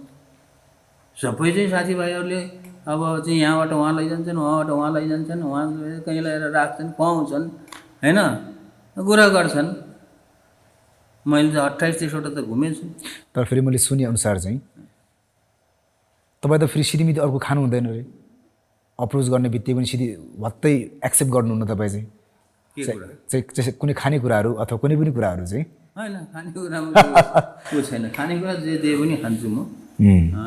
सबै चाहिँ साथीभाइहरूले अब चाहिँ यहाँबाट उहाँ लैजान्छन्, उहाँबाट उहाँ लैजान्छन्, उहाँ कहीँ ल्याएर राख्छन्, खुवाउँछन् होइन, कुरा गर्छन्। मैले चाहिँ 28-30 वटा त घुमेछु। तर फेरि मैले सुनेअनुसार चाहिँ तपाईँ त फेरि सिधीमिधी अर्को खानु हुँदैन रे, अप्रोच गर्ने बित्तिकै पनि सिधै भत्तै एक्सेप्ट गर्नुहुन्न तपाईँ चाहिँ कुनै खानेकुराहरू अथवा कुनै पनि कुराहरू चाहिँ होइन। खानेकुरामा त्यो छैन, खानेकुरा जे दिए पनि खान्छु म,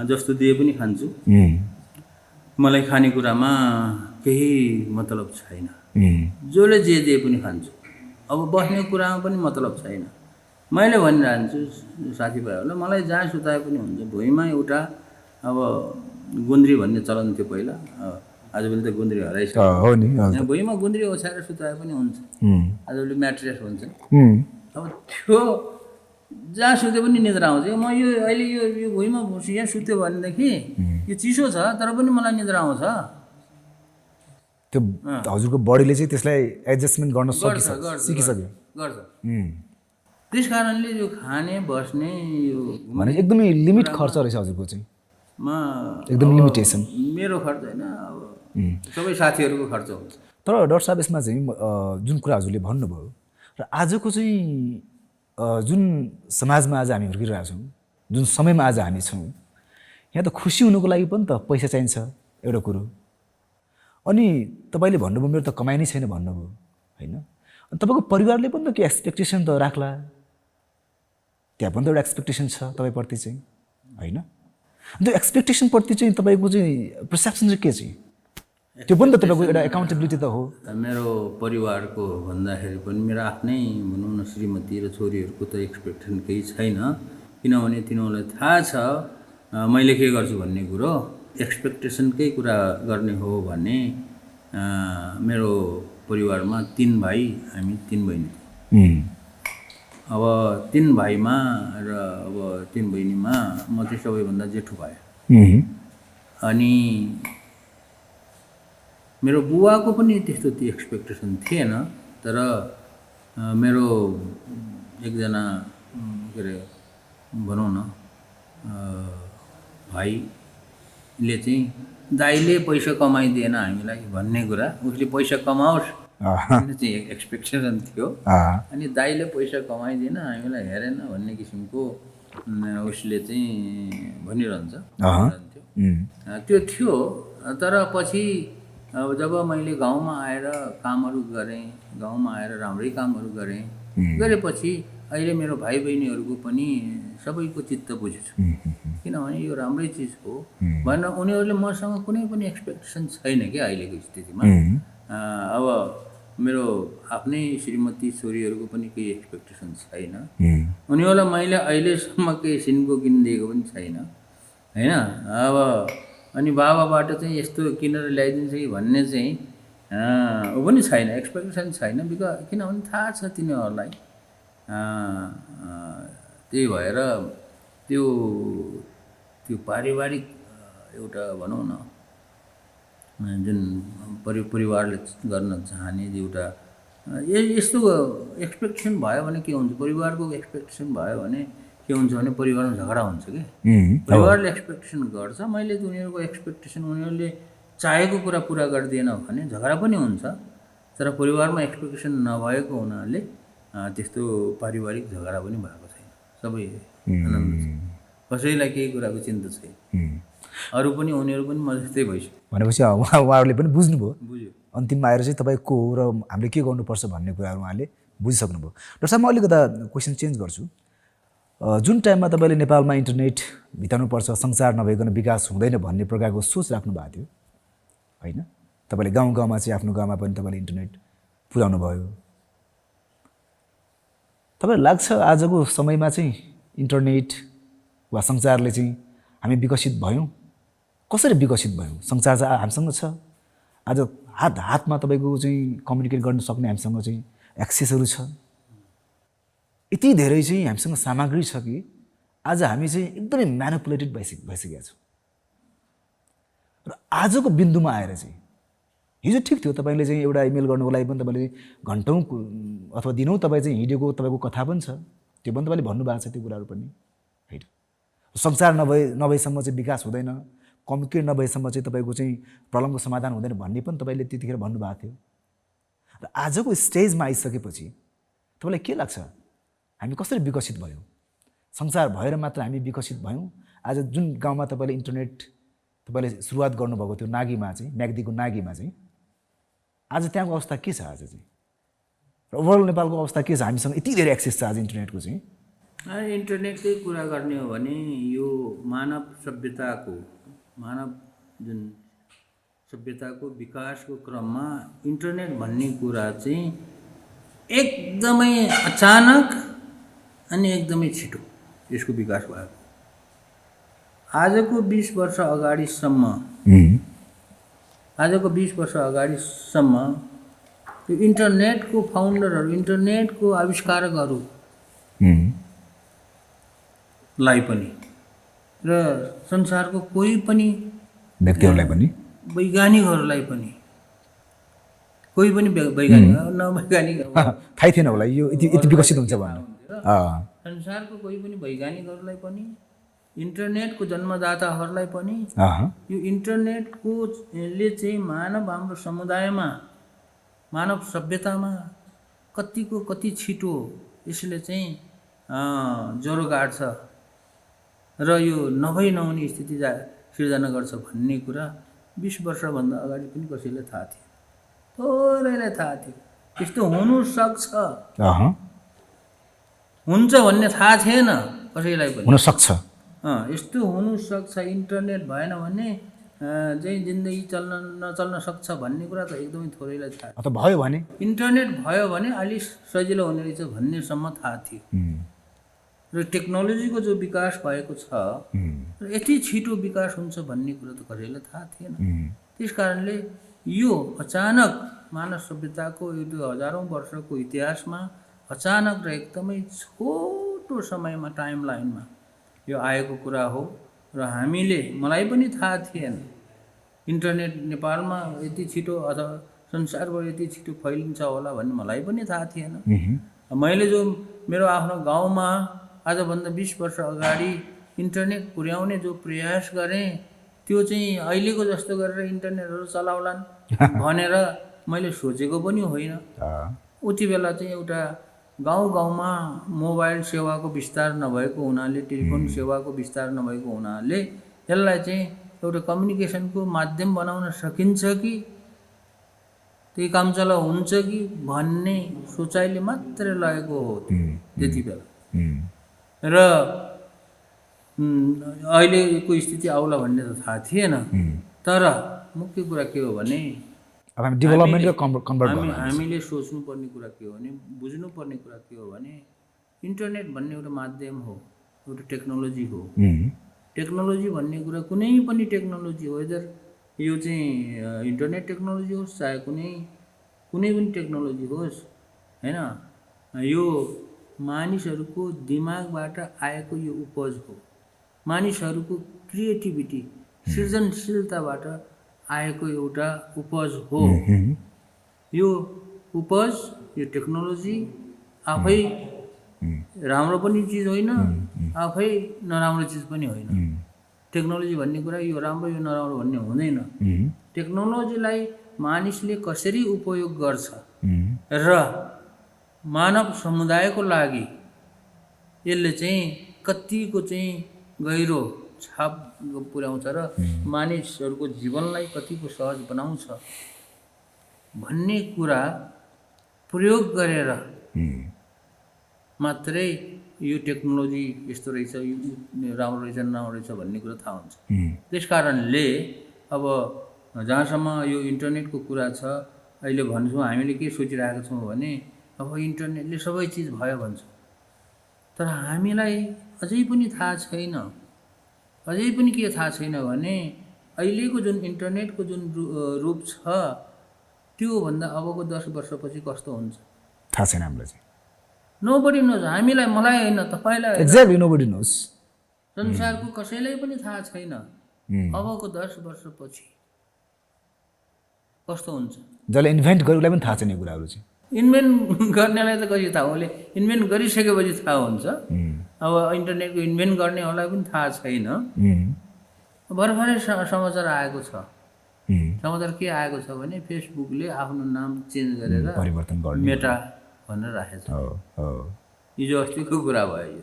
जस्तो दिए पनि खान्छु। मलाई खानेकुरामा केही मतलब छैन, जसले जे दिए पनि खान्छु। अब बस्ने कुरामा पनि मतलब छैन। मैले भनिरहन्छु साथीभाइहरूलाई, मलाई जहाँ सुताए पनि हुन्छ। भुइँमा एउटा अब गुन्द्री भन्ने चलन थियो पहिला, आजभोलि त गुन्द्री हराइसक्यो हो नि। भुइँमा गुन्द्री ओछ्याएर सुताए पनि हुन्छ, आजभोलि म्याट्रेस हुन्छ। अब त्यो जहाँ सुत्यो पनि निद्रा आउँछ। म यो अहिले यो भुइँमा यहाँ सुत्यो भनेदेखि यो चिसो छ तर पनि मलाई निद्रा आउँछ। त्यो हजुरको बडीले चाहिँ त्यसलाई एडजस्टमेन्ट गर्न सिकिसक्यो। गर्छ। त्यस कारणले यो खाने बस्ने यो भने एकदमै लिमिट खर्च रहेछ हजुरको चाहिँ, एकदम लिमिटेसन। मेरो खर्च होइन, अब सबै साथीहरूको खर्च हुन्छ। तर डाक्टर साहब यसमा चाहिँ जुन कुरा हजुरले भन्नुभयो र आजको चाहिँ जुन समाजमा आज हामी हुर्किरहेका छौँ, जुन समयमा आज हामी छौँ, यहाँ त खुसी हुनुको लागि पनि त पैसा चाहिन्छ एउटा कुरो। अनि तपाईँले भन्नुभयो मेरो त कमाइ नै छैन भन्नुभयो होइन। अनि तपाईँको परिवारले पनि त के एक्सपेक्टेसन त राख्ला त्यहाँ पनि त एउटा एक्सपेक्टेसन छ तपाईँप्रति चाहिँ होइन। त्यो एक्सपेक्टेसनप्रति चाहिँ तपाईँको चाहिँ पर्सेप्सन चाहिँ के चाहिँ त्यो पनि त तपाईँको एउटा एकाउन्टेबिलिटी त हो। मेरो परिवारको भन्दाखेरि पनि मेरो आफ्नै भनौँ न श्रीमती र छोरीहरूको त एक्सपेक्टेसन केही छैन, किनभने तिनीहरूलाई थाहा छ मैले के गर्छु भन्ने कुरो। एक्सपेक्टेसनकै कुरा गर्ने हो भने मेरो परिवारमा 3 भाइ हामी 3 बहिनी। अब 3 भाइमा र अब 3 बहिनीमा म चाहिँ सबैभन्दा जेठो भएँ। अनि मेरो बुवाको पनि त्यस्तो एक्सपेक्टेसन थिएन, तर मेरो एकजना के अरे भनौँ न भाइले चाहिँ दाइले पैसा कमाइदिएन हामीलाई भन्ने कुरा, उसले पैसा कमाओस् भन्ने चाहिँ एक्सपेक्टेसन थियो। अनि दाइले पैसा कमाइदिएन हामीलाई हेरेन भन्ने किसिमको उसले चाहिँ भनिरहन्छ त्यो थियो। तर पछि अब जब मैले गाउँमा आएर कामहरू गरेँ, गाउँमा आएर राम्रै कामहरू गरेपछि अहिले मेरो भाइ बहिनीहरूको पनि सबैको चित्त बुझेछु, किनभने यो राम्रै चिज हो भनेर उनीहरूले मसँग कुनै पनि एक्सपेक्टेसन छैन क्या अहिलेको स्थितिमा। अब मेरो आफ्नै श्रीमती छोरीहरूको पनि केही एक्सपेक्टेसन छैन, उनीहरूलाई मैले अहिलेसम्म केही सिनको किनिदिएको पनि छैन होइन। अब अनि बाबाबाट चाहिँ यस्तो किनेर ल्याइदिन्छ कि भन्ने चाहिँ ऊ पनि छैन, एक्सपेक्टेसन छैन। किनभने थाहा छ तिनीहरूलाई। त्यही भएर त्यो पारिवारिक एउटा भनौँ न जुन परिवारले गर्न चाहने एउटा यस्तो एक्सपेक्टेसन भयो भने के हुन्छ, परिवारको एक्सपेक्टेसन भयो भने के हुन्छ भने परिवारमा झगडा हुन्छ कि। परिवारले एक्सपेक्टेसन गर्छ, मैले उनीहरूको एक्सपेक्टेसन उनीहरूले चाहेको कुरा पुरा गरिदिएन भने झगडा पनि हुन्छ। तर परिवारमा एक्सपेक्टेसन नभएको हुनाले त्यस्तो पारिवारिक झगडा पनि भएको छैन, सबै आनन्द छ, कसैलाई केही कुराको चिन्ता छैन। अरू पनि उनीहरू पनि म जस्तै भइसक्यो भनेपछि उहाँहरूले पनि बुझ्नुभयो, अन्तिममा आएर चाहिँ तपाईँ को हो र हामीले के गर्नुपर्छ भन्ने कुराहरू उहाँले बुझिसक्नुभयो। डाक्टर साहब, म अलिकता क्वेसन चेन्ज गर्छु। जुन टाइममा तपाईँले नेपालमा इन्टरनेट भित्राउनुपर्छ, संसार नभइकन विकास हुँदैन भन्ने प्रकारको सोच राख्नु भएको थियो होइन, तपाईँले गाउँ गाउँमा चाहिँ आफ्नो गाउँमा पनि तपाईँले इन्टरनेट पुर्याउनु भयो। तपाईँलाई लाग्छ आजको समयमा चाहिँ इन्टरनेट वा संसारले चाहिँ हामी विकसित भयौँ? कसरी विकसित भयौँ? संसार चाहिँ हामीसँग छ आज, हातमा तपाईँको चाहिँ कम्युनिकेट गर्न सक्ने हामीसँग चाहिँ एक्सेसहरू छ, यति धेरै चाहिँ हामीसँग सामग्री छ कि आज हामी चाहिँ एकदमै म्यानिपुलेटेड भइसकेका छौँ। र आजको बिन्दुमा आएर चाहिँ हिजो ठिक थियो, तपाईँले चाहिँ एउटा इमेल गर्नुको लागि पनि तपाईँले घन्टौँ अथवा दिनौँ तपाईँ चाहिँ हिँडेको तपाईँको कथा पनि छ, त्यो पनि तपाईँले भन्नुभएको छ त्यो कुराहरू पनि होइन। संसार नभएसम्म चाहिँ विकास हुँदैन, कम्युनिकेट नभएसम्म चाहिँ तपाईँको चाहिँ प्रब्लमको समाधान हुँदैन भन्ने पनि तपाईँले त्यतिखेर भन्नुभएको थियो। र आजको स्टेजमा आइसकेपछि तपाईँलाई के लाग्छ हामी कसरी विकसित भयौँ? संसार भएर मात्र हामी विकसित भयौँ? आज जुन गाउँमा तपाईँले इन्टरनेट तपाईँले सुरुवात गर्नुभएको थियो नागीमा चाहिँ, म्याग्दीको नागीमा चाहिँ, आज त्यहाँको अवस्था के छ आज चाहिँ? र ओभरअल नेपालको अवस्था के छ? हामीसँग यति धेरै एक्सेस छ आज इन्टरनेटको चाहिँ। इन्टरनेटकै कुरा गर्ने हो भने यो मानव जुन सभ्यताको विकासको क्रममा इन्टरनेट भन्ने कुरा चाहिँ एकदमै अचानक अनि एकदमै छिटो यसको विकास भएको। आजको 20 वर्ष अगाडिसम्म यो इन्टरनेटको फाउन्डरहरू, इन्टरनेटको आविष्कारकहरूलाई पनि र संसारको कोही पनि व्यक्तिहरूलाई पनि, वैज्ञानिकहरूलाई पनि, कोही पनि वैज्ञानिक नवैज्ञानिक थाहै थिएन होला यो यति विकसित हुन्छ भनेर। संसारको कोही पनि वैज्ञानिकहरूलाई पनि, इन्टरनेटको जन्मदाताहरूलाई पनि यो इन्टरनेटको ले चाहिँ हाम्रो समुदायमा, मानव सभ्यतामा कति छिटो यसले चाहिँ ज्वरो गाड्छ र यो नहुने स्थिति सिर्जना गर्छ भन्ने कुरा 20 वर्षभन्दा अगाडि पनि कसैलाई थाहा थियो, थोरैलाई थाहा थियो। त्यस्तो हुनु सक्छ, हुन्छ भन्ने थाहा थिएन। कसैलाई पनि हुन सक्छ। यस्तो हुनसक्छ। इन्टरनेट भएन भने चाहिँ जिन्दगी नचल्न सक्छ भन्ने कुरा त एकदमै थोरैलाई थाहा थियो। अथवा भयो भने इन्टरनेट भयो भने अलि सजिलो हुने रहेछ भन्नेसम्म थाहा थियो। र टेक्नोलोजीको जो विकास भएको छ र यति छिटो विकास हुन्छ भन्ने कुरो त कसैलाई थाहा थिएन। त्यस कारणले यो अचानक मानव सभ्यताको यो हजारौँ वर्षको इतिहासमा अचानक र एकदमै छोटो समयमा टाइमलाइनमा यो आएको कुरा हो। र मलाई पनि थाहा थिएन इन्टरनेट नेपालमा यति छिटो अथवा संसारभर यति छिटो फैलिन्छ होला भन्ने मलाई पनि थाहा थिएन। मैले जो मेरो आफ्नो गाउँमा आजभन्दा 20 वर्ष अगाडि इन्टरनेट पुर्याउने जो प्रयास गरेँ त्यो चाहिँ अहिलेको जस्तो गरेर इन्टरनेटहरू चलाउलान् भनेर मैले सोचेको पनि होइन। उति बेला चाहिँ एउटा गाउँमा मोबाइल सेवाको विस्तार नभएको हुनाले, टेलिफोन सेवाको विस्तार नभएको हुनाले यसलाई चाहिँ एउटा कम्युनिकेसनको माध्यम बनाउन सकिन्छ कि त्यही काम चला हुन्छ कि भन्ने सोचाइले मात्रै लगेको हो त्यति बेला। र अहिलेको स्थिति आउला भन्ने त थाहा थिएन। तर मुख्य कुरा के हो भने हामीले सोच्नुपर्ने कुरा के हो भने, बुझ्नुपर्ने कुरा के हो भने इन्टरनेट भन्ने एउटा माध्यम हो, एउटा टेक्नोलोजी हो। टेक्नोलोजी भन्ने कुरा कुनै पनि टेक्नोलोजी हो, वेदर यो चाहिँ इन्टरनेट टेक्नोलोजी होस् चाहे कुनै पनि टेक्नोलोजी होस् हैन, यो मानिसहरूको दिमागबाट आएको यो उपज हो। मानिसहरूको क्रिएटिभिटी, सृजनशीलताबाट आएको एउटा उपज हो। यो उपज, यो टेक्नोलोजी आफै राम्रो पनि चिज होइन, आफै नराम्रो चिज पनि होइन। टेक्नोलोजी भन्ने कुरा यो राम्रो यो नराम्रो भन्ने हुँदैन। टेक्नोलोजीलाई मानिसले कसरी उपयोग गर्छ र मानव समुदायको लागि यसले चाहिँ कतिको चाहिँ गहिरो छाप पुर्याउँछ र मानिसहरूको जीवनलाई कतिको सहज बनाउँछ भन्ने कुरा प्रयोग गरेर मात्रै यो टेक्नोलोजी यस्तो रहेछ, यो राम्रो रहेछ नराम्रो रहेछ भन्ने कुरा थाहा हुन्छ। त्यस कारणले अब जहाँसम्म यो इन्टरनेटको कुरा छ, अहिले भन्छौँ हामीले के सोचिरहेका छौँ भने अब इन्टरनेटले सबै चिज भयो भन्छ। तर हामीलाई अझै पनि थाहा छैन, अझै पनि के थाहा छैन भने अहिलेको जुन इन्टरनेटको जुन रूप छ त्योभन्दा अबको 10 वर्षपछि कस्तो हुन्छ थाहा छैन हामीलाई चाहिँ। नोबडी नोज, हामीलाई, मलाई होइन, तपाईँलाई, एक्ज्याक्टली नोबडी नोज। संसारको कसैलाई पनि थाहा छैन अबको 10 वर्षपछि कस्तो हुन्छ। जसले इन्भेन्ट गरेको पनि थाहा छैन यो कुराहरू चाहिँ। इन्भेन्ट गर्नेलाई त कति थाहा, उसले इन्भेन्ट गरिसकेपछि थाहा हुन्छ। अब इन्टरनेटको इन्भेन्ट गर्नेहरूलाई पनि थाहा छैन। भर्खरै समाचार आएको छ। समाचार के आएको छ भने फेसबुकले आफ्नो नाम चेन्ज गरेर परिवर्तन गर्ने मेटा भनेर राखेको छ। हिजो अस्तिको कुरा भयो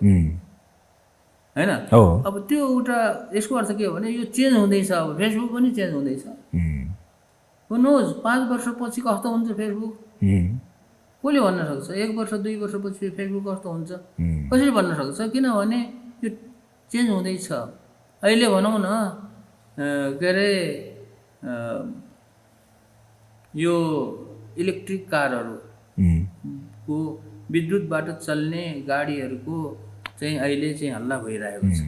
होइन। अब त्यो एउटा यसको अर्थ के हो भने यो चेन्ज हुँदैछ, अब फेसबुक पनि चेन्ज हुँदैछ। नोज 5 वर्षपछि कस्तो हुन्छ फेसबुक कसले भन्न सक्छ? 1 वर्ष 2 वर्षपछि फेसबुक कस्तो हुन्छ कसरी भन्न सक्छ? किनभने यो चेन्ज हुँदैछ। अहिले भनौँ न के अरे यो इलेक्ट्रिक कारहरूको, विद्युतबाट चल्ने गाडीहरूको चाहिँ अहिले चाहिँ हल्ला भइरहेको छ।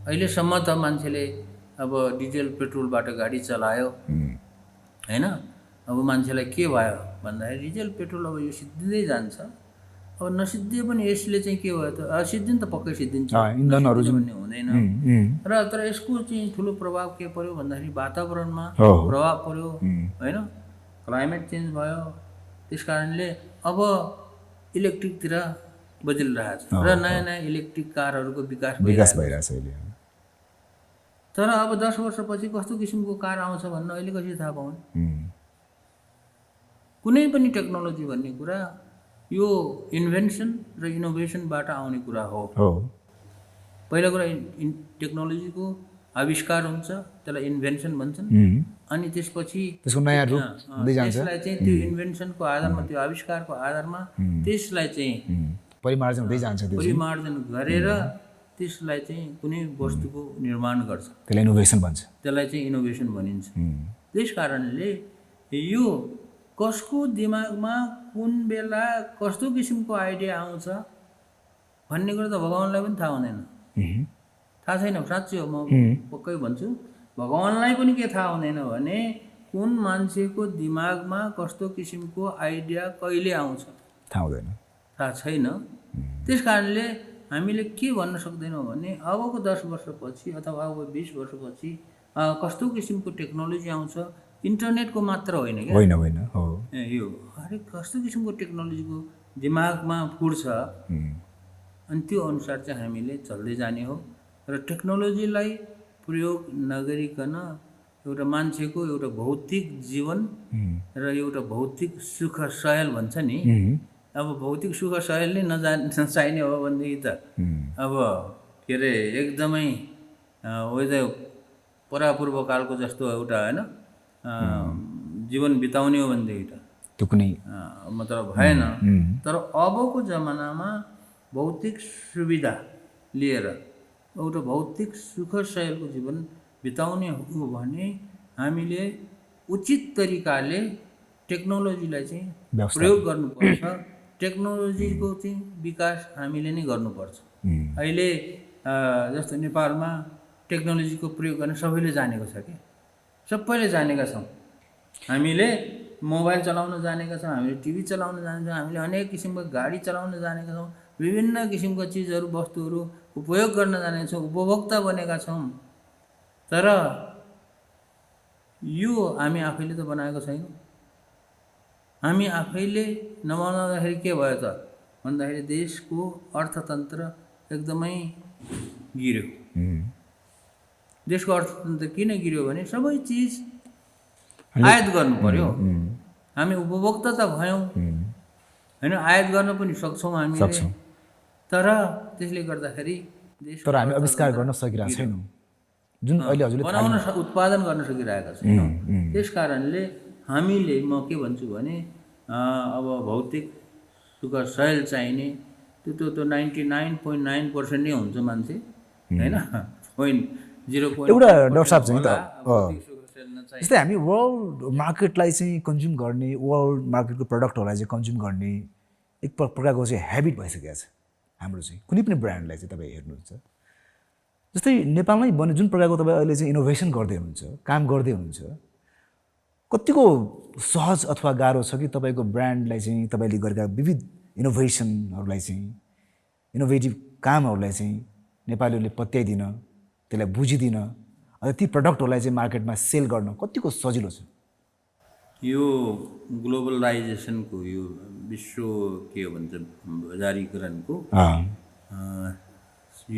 अहिलेसम्म त मान्छेले अब डिजल पेट्रोलबाट गाडी चलायो हैन। अब मान्छेलाई के भयो भन्दाखेरि डिजल पेट्रोल अब यो सिद्धिँदै जान्छ। अब नसिद्धिए पनि यसले चाहिँ के भयो त, सिद्धिन्छ त पक्कै सिद्धिन्छ, इन्धनहरू भन्ने हुँदैन। र तर यसको चाहिँ ठुलो प्रभाव के पर्यो भन्दाखेरि वातावरणमा प्रभाव पर्यो हैन, क्लाइमेट चेन्ज भयो। त्यस कारणले अब इलेक्ट्रिकतिर बदलिरहेछ र नयाँ नयाँ इलेक्ट्रिक कारहरूको विकास भइरहेछ अहिले। तर अब 10 वर्षपछि कस्तो किसिमको कार आउँछ भन्ने अहिले कसरी थाहा पाउने? कुनै पनि टेक्नोलोजी भन्ने कुरा यो इन्भेन्सन र इनोभेसनबाट आउने कुरा हो। पहिला कुरा टेक्नोलोजीको आविष्कार हुन्छ, त्यसलाई इन्भेन्सन भन्छन्। अनि त्यसपछि त्यसको नयाँ रूप हुँदै जान्छ। त्यसलाई चाहिँ त्यो इन्भेन्सनको आधारमा, त्यो आविष्कारको आधारमा त्यसलाई चाहिँ परिमार्जन हुँदै जान्छ त्यो चाहिँ परिमार्जन गरेर त्यसलाई चाहिँ कुनै वस्तुको निर्माण गर्छ, त्यसलाई इनोभेसन भन्छ त्यसलाई चाहिँ इनोभेसन भनिन्छ। त्यस कारणले यो कसको दिमागमा कुन बेला कस्तो किसिमको आइडिया आउँछ भन्ने कुरो त भगवान्लाई पनि थाहा हुँदैन, थाहा छैन। साँच्चै हो, म पक्कै भन्छु, भगवान्लाई पनि के थाहा हुँदैन भने कुन मान्छेको दिमागमा कस्तो किसिमको आइडिया कहिले आउँछ थाहा हुँदैन, थाहा छैन। त्यस कारणले हामीले के भन्न सक्दैनौँ भने अबको 10 वर्षपछि अथवा अब 20 वर्षपछि कस्तो किसिमको टेक्नोलोजी आउँछ, इन्टरनेटको मात्र होइन क्या, होइन होइन हो यो हरेक कस्तो किसिमको टेक्नोलोजीको दिमागमा फुट्छ अनि त्यो अनुसार चाहिँ हामीले चल्दै जाने हो। र टेक्नोलोजीलाई प्रयोग नगरिकन एउटा मान्छेको एउटा भौतिक जीवन र एउटा भौतिक सुख सयल भन्छ नि, अब भौतिक सुख सयल नै नचाहिने हो भनेदेखि त अब के अरे एकदमै वैदा परापूर्वकालको जस्तो एउटा होइन जीवन बिताउने हो भनेदेखि त त्यो कुनै मतलब भएन। तर अबको जमानामा भौतिक सुविधा लिएर एउटा भौतिक सुख शैलको जीवन बिताउने हो भने हामीले उचित तरिकाले टेक्नोलोजीलाई चाहिँ प्रयोग गर्नुपर्छ, टेक्नोलोजीको चाहिँ विकास हामीले नै गर्नुपर्छ। अहिले जस्तो नेपालमा टेक्नोलोजीको प्रयोग गर्न सबैले जानेको छ क्या, सबैले जानेका छौँ। हामीले मोबाइल चलाउन जानेका छौँ, हामीले टिभी चलाउन जानेका छौँ, हामीले अनेक किसिमको गाडी चलाउन जानेका छौँ, विभिन्न किसिमका चिजहरू वस्तुहरू उपयोग गर्न जानेका छौँ, उपभोक्ता बनेका छौँ। तर यो हामी आफैले त बनाएको छैनौँ। हामी आफैले नबनाउँदाखेरि के भयो त भन्दाखेरि देशको अर्थतन्त्र एकदमै गिर्यो। देशको अर्थतन्त्र किन गिर्यो भने सबै चिज आयात गर्नु पर्यो। हामी उपभोक्ता त भयौँ होइन, आयात गर्न पनि सक्छौँ हामीले, तर त्यसले गर्दाखेरि देश तर हामी आविष्कार गर्न सकिरहेको छैनौँ, जुन अहिले हजुरले बनाउन उत्पादन गर्न सकिरहेका छैनौँ। त्यस कारणले हामीले म के भन्छु भने अब भौतिक सुख शैल चाहिने त्यो 99.9% नै हुन्छ मान्छे होइन, 0.0 एउटा डाक्टर साहब चाहिँ त जस्तै हामी वर्ल्ड मार्केटलाई चाहिँ कन्ज्युम गर्ने, वर्ल्ड मार्केटको प्रडक्टहरूलाई चाहिँ कन्ज्युम गर्ने एक प्रकारको चाहिँ हेबिट भइसकेको छ हाम्रो चाहिँ। कुनै पनि ब्रान्डलाई चाहिँ तपाईँ हेर्नुहुन्छ, जस्तै नेपालमै बने जुन प्रकारको तपाईँ अहिले चाहिँ इनोभेसन गर्दै हुनुहुन्छ, काम गर्दै हुनुहुन्छ, कतिको सहज अथवा गाह्रो छ कि तपाईँको ब्रान्डलाई चाहिँ तपाईँले गरेका विविध इनोभेसनहरूलाई चाहिँ, इनोभेटिभ कामहरूलाई चाहिँ नेपालीहरूले पत्याइदिन, त्यसलाई बुझिदिन, अन्त ती प्रडक्टहरूलाई चाहिँ मार्केटमा सेल गर्न कतिको सजिलो छ? यो ग्लोबलाइजेसनको यो विश्व के भन्छ बजारीकरणको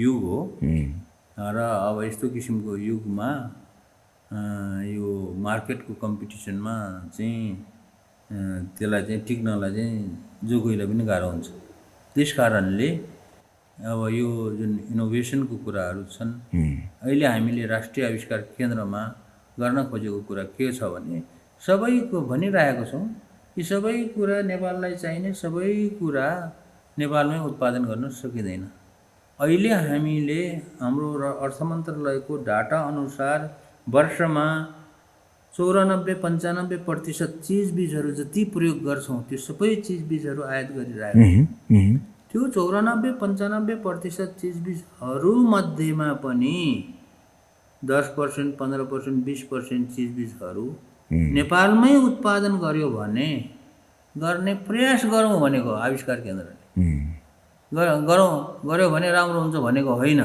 युग हो र अब यस्तो किसिमको युगमा यो मार्केटको कम्पिटिसनमा चाहिँ त्यसलाई चाहिँ टिक्नलाई चाहिँ जो कोहीलाई पनि गाह्रो हुन्छ। त्यस कारणले अब यो जुन इनोभेसनको कुराहरू छन्, अहिले हामीले राष्ट्रिय आविष्कार केन्द्रमा गर्न खोजेको कुरा के छ भने सबैको भनिरहेको छौँ कि सबै कुरा नेपाललाई चाहिने सबै कुरा नेपालमै उत्पादन गर्न सकिँदैन। अहिले हामीले हाम्रो अर्थ मन्त्रालयको डाटा अनुसार वर्षमा 94-95% चिजबिजहरू जति प्रयोग गर्छौँ त्यो सबै चिजबिजहरू आयात गरिरहेको छ। त्यो 94-95% चिजबिजहरूमध्येमा पनि 10%, 15%, 20% चिजबिजहरू नेपालमै उत्पादन गर्यो भने गर्ने प्रयास गरौँ भनेको आविष्कार केन्द्रले। गऱ्यो भने राम्रो हुन्छ भनेको होइन,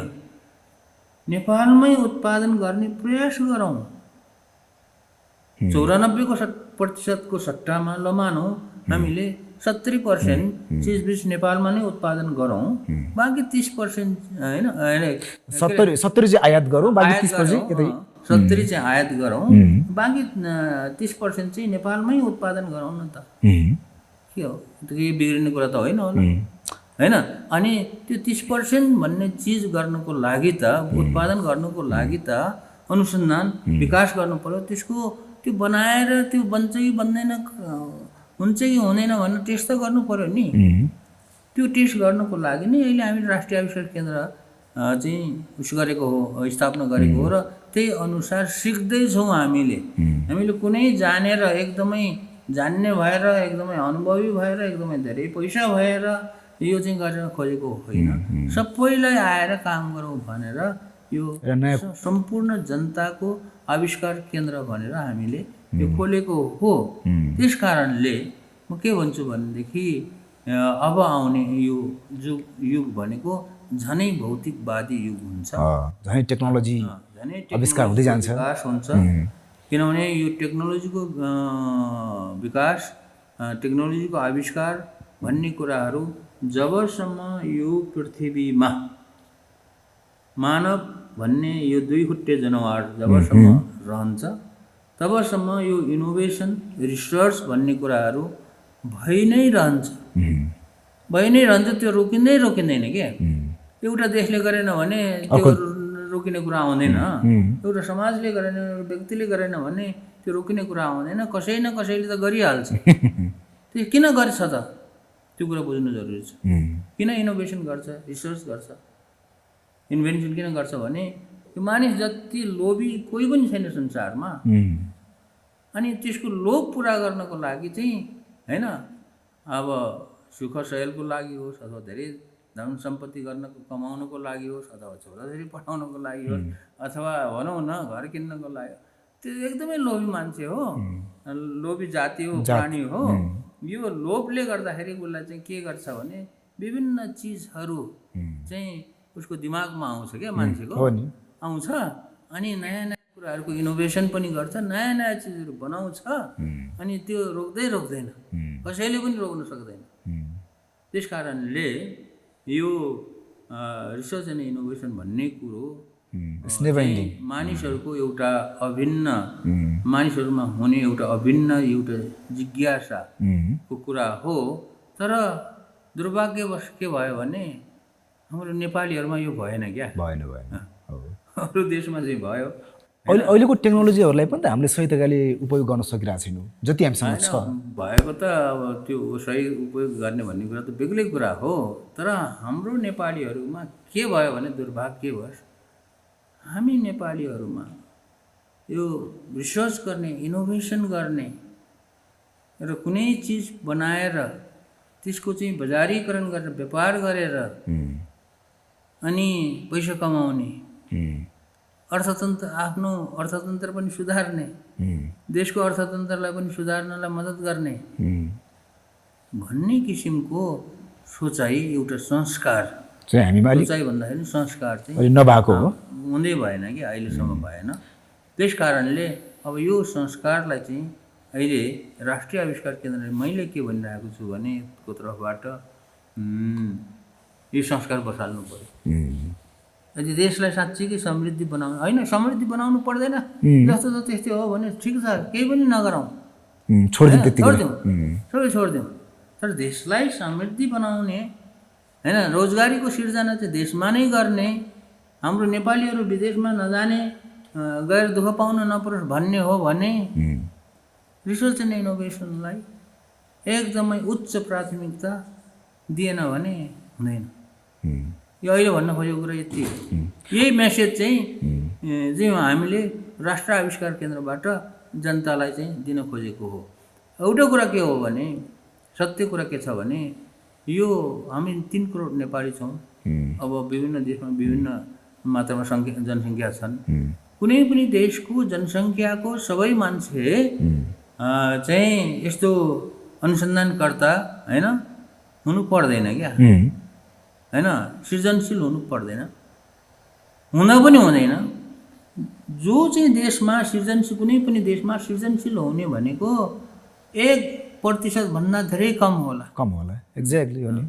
नेपालमै उत्पादन गर्ने प्रयास गरौँ। 94% को सट्टामा लमानौँ हामीले 70% चिजबिज नेपालमा नै उत्पादन गरौँ, बाँकी 30% होइन 70 चाहिँ आयात गरौँ, बाँकी 30% 70 चाहिँ आयात गरौँ, बाँकी 30% चाहिँ नेपालमै उत्पादन गरौँ न त। के हो त्यो केही बिग्रिने कुरा त होइन होला होइन। अनि त्यो 30% भन्ने चिज गर्नुको लागि त, उत्पादन गर्नुको लागि त अनुसन्धान विकास गर्नु पर्यो। त्यसको त्यो बनाएर त्यो बन्छ कि बन्दैन, हुन्छ कि हुँदैन भनेर टेस्ट त गर्नु पर्यो नि। त्यो टेस्ट गर्नको लागि नै अहिले हामीले राष्ट्रिय आविष्कार केन्द्र चाहिँ गरेको हो, स्थापना गरेको हो र त्यही अनुसार सिक्दैछौँ हामीले। हामीले कुनै जानेर एकदमै जान्ने भएर एकदमै अनुभवी भएर एकदमै धेरै पैसा भएर यो चाहिँ गर्न खोजेको होइन। सबैलाई आएर काम गरौँ भनेर यो सम्पूर्ण जनताको आविष्कार केन्द्र भनेर हामीले यो खोलेको हो। त्यस कारणले म के भन्छु भनेदेखि अब आउने यो युग भनेको झनै भौतिकवादी युग हुन्छ, झनै टेक्नोलोजी आविष्कार हुँदै जान्छ, विकास हुन्छ। किनभने यो टेक्नोलोजीको विकास, टेक्नोलोजीको आविष्कार भन्ने कुराहरू जबसम्म यो पृथ्वीमा मानव भन्ने यो दुई खुट्टे जनावर जबसम्म रहन्छ तबसम्म यो इनोभेसन रिसर्च भन्ने कुराहरू भइ नै रहन्छ, त्यो रोकिँदैन क्या। एउटा देशले गरेन भने त्यो रोकिने कुरा आउँदैन, एउटा समाजले गरेन, एउटा व्यक्तिले गरेन भने त्यो रोकिने कुरा आउँदैन। कसै न कसैले त गरिहाल्छ। त्यो किन गर्छ त त्यो कुरा बुझ्नु जरुरी छ। किन इनोभेसन गर्छ, रिसर्च गर्छ, इन्भेन्सन किन गर्छ भने यो मानिस जति लोभी कोही पनि छैन संसारमा। अनि त्यसको लोभ पुरा गर्नको लागि चाहिँ हैन, अब सुख सयलको लागि होस् अथवा धेरै धन सम्पत्ति कमाउनको लागि होस् अथवा छोराछोरी पढाउनको लागि होस् अथवा भनौँ न घर किन्नको लागि, त्यो एकदमै लोभी मान्छे हो, लोभी जाति हो, प्राणी हो। यो लोभले गर्दाखेरि उसलाई चाहिँ के गर्छ भने विभिन्न चिजहरू चाहिँ उसको दिमागमा आउँछ क्या, मान्छेको आउँछ। अनि नयाँ नयाँ कुराहरूको इनोभेसन पनि गर्छ, नयाँ नयाँ चिजहरू बनाउँछ। अनि त्यो रोक्दैन, कसैले पनि रोक्न सक्दैन। त्यस कारणले यो रिसर्च एन्ड इनोभेसन भन्ने कुरो मानिसहरूको एउटा अभिन्न, मानिसहरूमा हुने एउटा अभिन्न एउटा जिज्ञासाको कुरा हो। तर दुर्भाग्यवश के भयो भने हाम्रो नेपालीहरूमा यो भएन क्या, भएन। अरू देशमा चाहिँ भयो। अहिलेको टेक्नोलोजीहरूलाई पनि त हामीले सही तरिकाले उपयोग गर्न सकिरहेको छैनौँ जति हामीसँग छ। भएको त अब त्यो सही उपयोग गर्ने भन्ने कुरा त बेग्लै कुरा हो। तर हाम्रो नेपालीहरूमा के भयो भने दुर्भाग्यवश हामी नेपालीहरूमा यो रिसर्च गर्ने, इनोभेसन गर्ने र कुनै चिज बनाएर त्यसको चाहिँ बजारीकरण गरेर व्यापार गरेर अनि पैसा कमाउने, अर्थतन्त्र, आफ्नो अर्थतन्त्र पनि सुधार्ने, देशको अर्थतन्त्रलाई पनि सुधार्नलाई मद्दत गर्ने भन्ने किसिमको सोचाइ, एउटा संस्कार चाहिँ हामीमा सोचाइ भन्दाखेरि संस्कार चाहिँ नभएको हो, हुँदै भएन कि अहिलेसम्म भएन। त्यस कारणले अब यो संस्कारलाई चाहिँ अहिले राष्ट्रिय आविष्कार केन्द्रले मैले के भनिरहेको छु भने को तर्फबाट यो संस्कार बसाल्नु पर्यो। यदि देशलाई साँच्चीकै समृद्धि बनाउनु, होइन समृद्धि बनाउनु पर्दैन, जस्तो त त्यस्तै हो भने ठिक छ, केही पनि नगरौँ, छोडिदिउँ। तर देशलाई समृद्धि बनाउने, होइन, रोजगारीको सिर्जना चाहिँ देशमा नै गर्ने, हाम्रो नेपालीहरू विदेशमा नजाने, गएर दुःख पाउन नपरोस् भन्ने हो भने रिसर्च एन्ड इनोभेसनलाई एकदमै उच्च प्राथमिकता दिएन भने हुँदैन। यो अहिले भन्न खोजेको कुरा यति हो। यही मेसेज चाहिँ हामीले राष्ट्र आविष्कार केन्द्रबाट जनतालाई चाहिँ दिन खोजेको हो। एउटा कुरा के हो भने, सत्य कुरा के छ भने यो हामी 3 करोड नेपाली छौँ। अब विभिन्न देशमा विभिन्न मात्रामा जनसङ्ख्या छन्। कुनै पनि देशको जनसङ्ख्याको सबै मान्छे चाहिँ यस्तो अनुसन्धानकर्ता होइन हुनु पर्दैन क्या, होइन, सृजनशील हुनु पर्दैन, हुन पनि हुँदैन। जो चाहिँ देशमा सृजनशील, कुनै पनि देशमा सृजनशील हुने भनेको 1% भन्दा धेरै कम होला, एक्ज्याक्टली हो नि।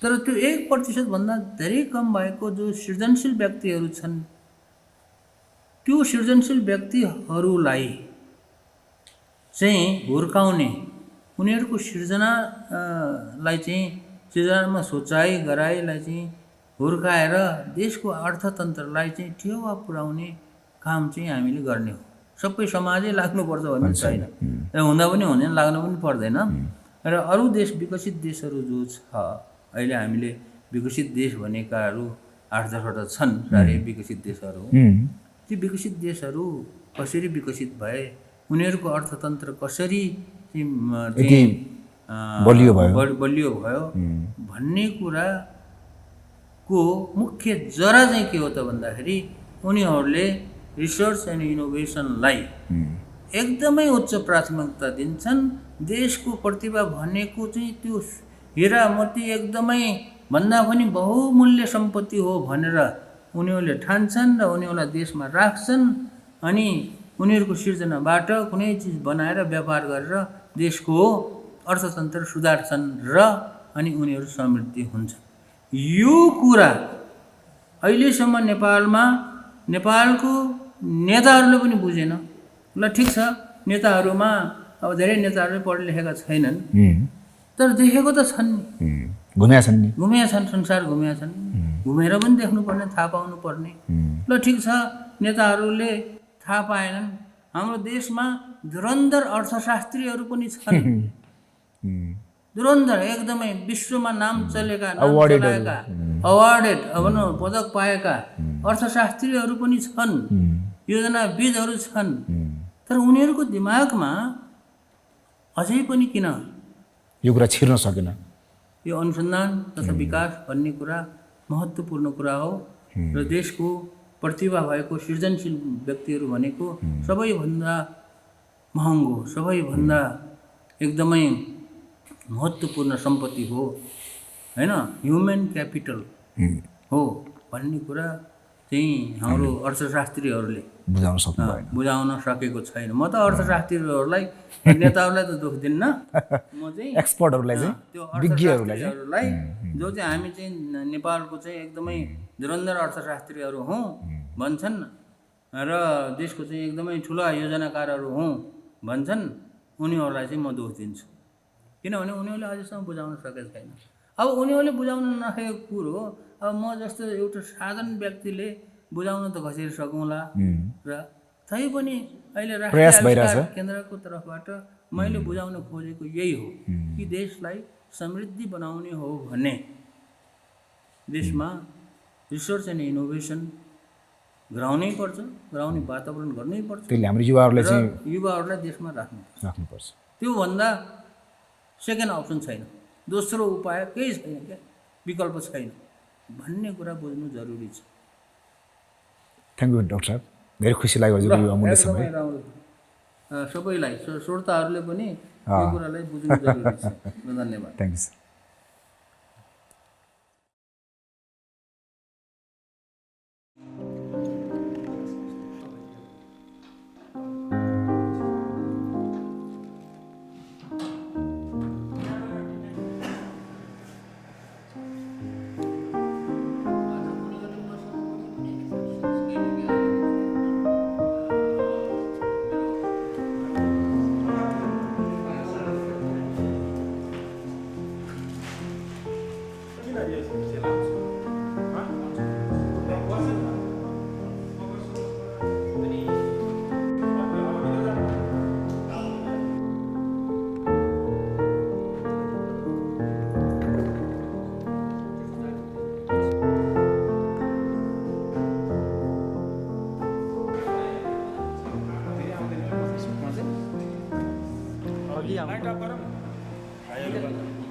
तर त्यो 1% भन्दा धेरै कम भएको जो सृजनशील व्यक्तिहरू छन्, त्यो सृजनशील व्यक्तिहरूलाई चाहिँ हुर्काउने, उनीहरूको सृजनालाई चाहिँ सृजनामा सोचाइ गराइलाई चाहिँ हुर्काएर देशको अर्थतन्त्रलाई चाहिँ टेवा पुर्याउने काम चाहिँ हामीले गर्ने हो। सबै समाजै लाग्नुपर्छ भन्ने छैन, र हुँदा पनि हुँदैन, लाग्नु पनि पर्दैन। र अरू देश, विकसित देशहरू जो छ अहिले हामीले विकसित देश भनेकाहरू 8-10वटा छन् साह्रै विकसित देशहरू। ती विकसित देशहरू कसरी विकसित भए, उनीहरूको अर्थतन्त्र कसरी चाहिँ बलियो भयो भन्ने कुराको मुख्य जरा चाहिँ के हो त भन्दाखेरि उनीहरूले रिसर्च एन्ड इनोभेसनलाई एकदमै उच्च प्राथमिकता दिन्छन्। देशको प्रतिभा भनेको चाहिँ त्यो हिरा मोती एकदमै भन्दा पनि बहुमूल्य सम्पत्ति हो भनेर उनीहरूले ठान्छन् र उनीहरूलाई देशमा राख्छन् अनि उनीहरूको सिर्जनाबाट कुनै चिज बनाएर व्यापार गरेर देशको अर्थतन्त्र सुधार्छन् र अनि उनीहरू समृद्धि हुन्छन्। यो कुरा अहिलेसम्म नेपालको नेताहरूले पनि बुझेन। ल ठिक छ, नेताहरूमा अब धेरै नेताहरूले पढे लेखेका छैनन्, तर देखेको त छन् नि, घुमेका छन्, संसार घुमेका छन्, घुमेर पनि देख्नुपर्ने, थाहा पाउनुपर्ने। ल ठिक छ, नेताहरूले थाहा पाएनन्, हाम्रो देशमा धुरन्धर अर्थशास्त्रीहरू पनि छन्, धुरन्धर एकदमै विश्वमा नाम चलेका, अवार्डेड भनौँ पदक पाएका अर्थशास्त्रीहरू पनि छन्, योजनाविदहरू छन्। तर उनीहरूको दिमागमा अझै पनि किन यो कुरा छिर्न सकेन? यो अनुसन्धान तथा विकास भन्ने कुरा महत्त्वपूर्ण कुरा हो र देशको प्रतिभा भएको सृजनशील व्यक्तिहरू भनेको सबैभन्दा महँगो, सबैभन्दा एकदमै महत्त्वपूर्ण सम्पत्ति हो, हैन? ह्युमन क्यापिटल हो भन्ने कुरा चाहिँ हाम्रो अर्थशास्त्रीहरूले बुझाउन सकेको छैन। म त अर्थशास्त्रीहरूलाई, नेताहरूलाई त दोष दिन्न, म चाहिँ एक्सपर्टहरूलाई चाहिँ, त्यो अर्थशास्त्रीहरूलाई जो चाहिँ हामी चाहिँ नेपालको चाहिँ एकदमै धुरन्धर अर्थशास्त्रीहरू हौँ भन्छन् र देशको चाहिँ एकदमै ठुला योजनाकारहरू हौँ भन्छन्, उनीहरूलाई चाहिँ म दोष दिन्छु। किनभने उनीहरूले अझैसम्म बुझाउन सकेको छैन। अब उनीहरूले बुझाउन नसकेको कुरो अब म जस्तो एउटा साधारण व्यक्तिले बुझाउन त कसरी सकौँला र तैपनि अहिले राष्ट्रिय आविष्कार केन्द्रको तर्फबाट मैले बुझाउन खोजेको यही हो कि देशलाई समृद्धि बनाउने हो भने देशमा रिसर्च एन्ड इनोभेसन गराउनै पर्छ, गराउने वातावरण गर्नै पर्छ। त्यसले हाम्रो युवाहरूलाई देशमा राख्नुपर्छ। त्योभन्दा सेकेन्ड अप्सन छैन, दोस्रो उपाय केही छैन, क्या विकल्प छैन भन्ने कुरा बुझ्नु जरुरी छ। थ्याङ्क यू डाक्टर साहब, धेरै खुसी लाग्यो हजुरको अमूल्य समय। सबैलाई, श्रोताहरूले पनि यो कुरालाई बुझ्नु जरुरी छ। धन्यवाद। Thank you sir. Light of गरौँ।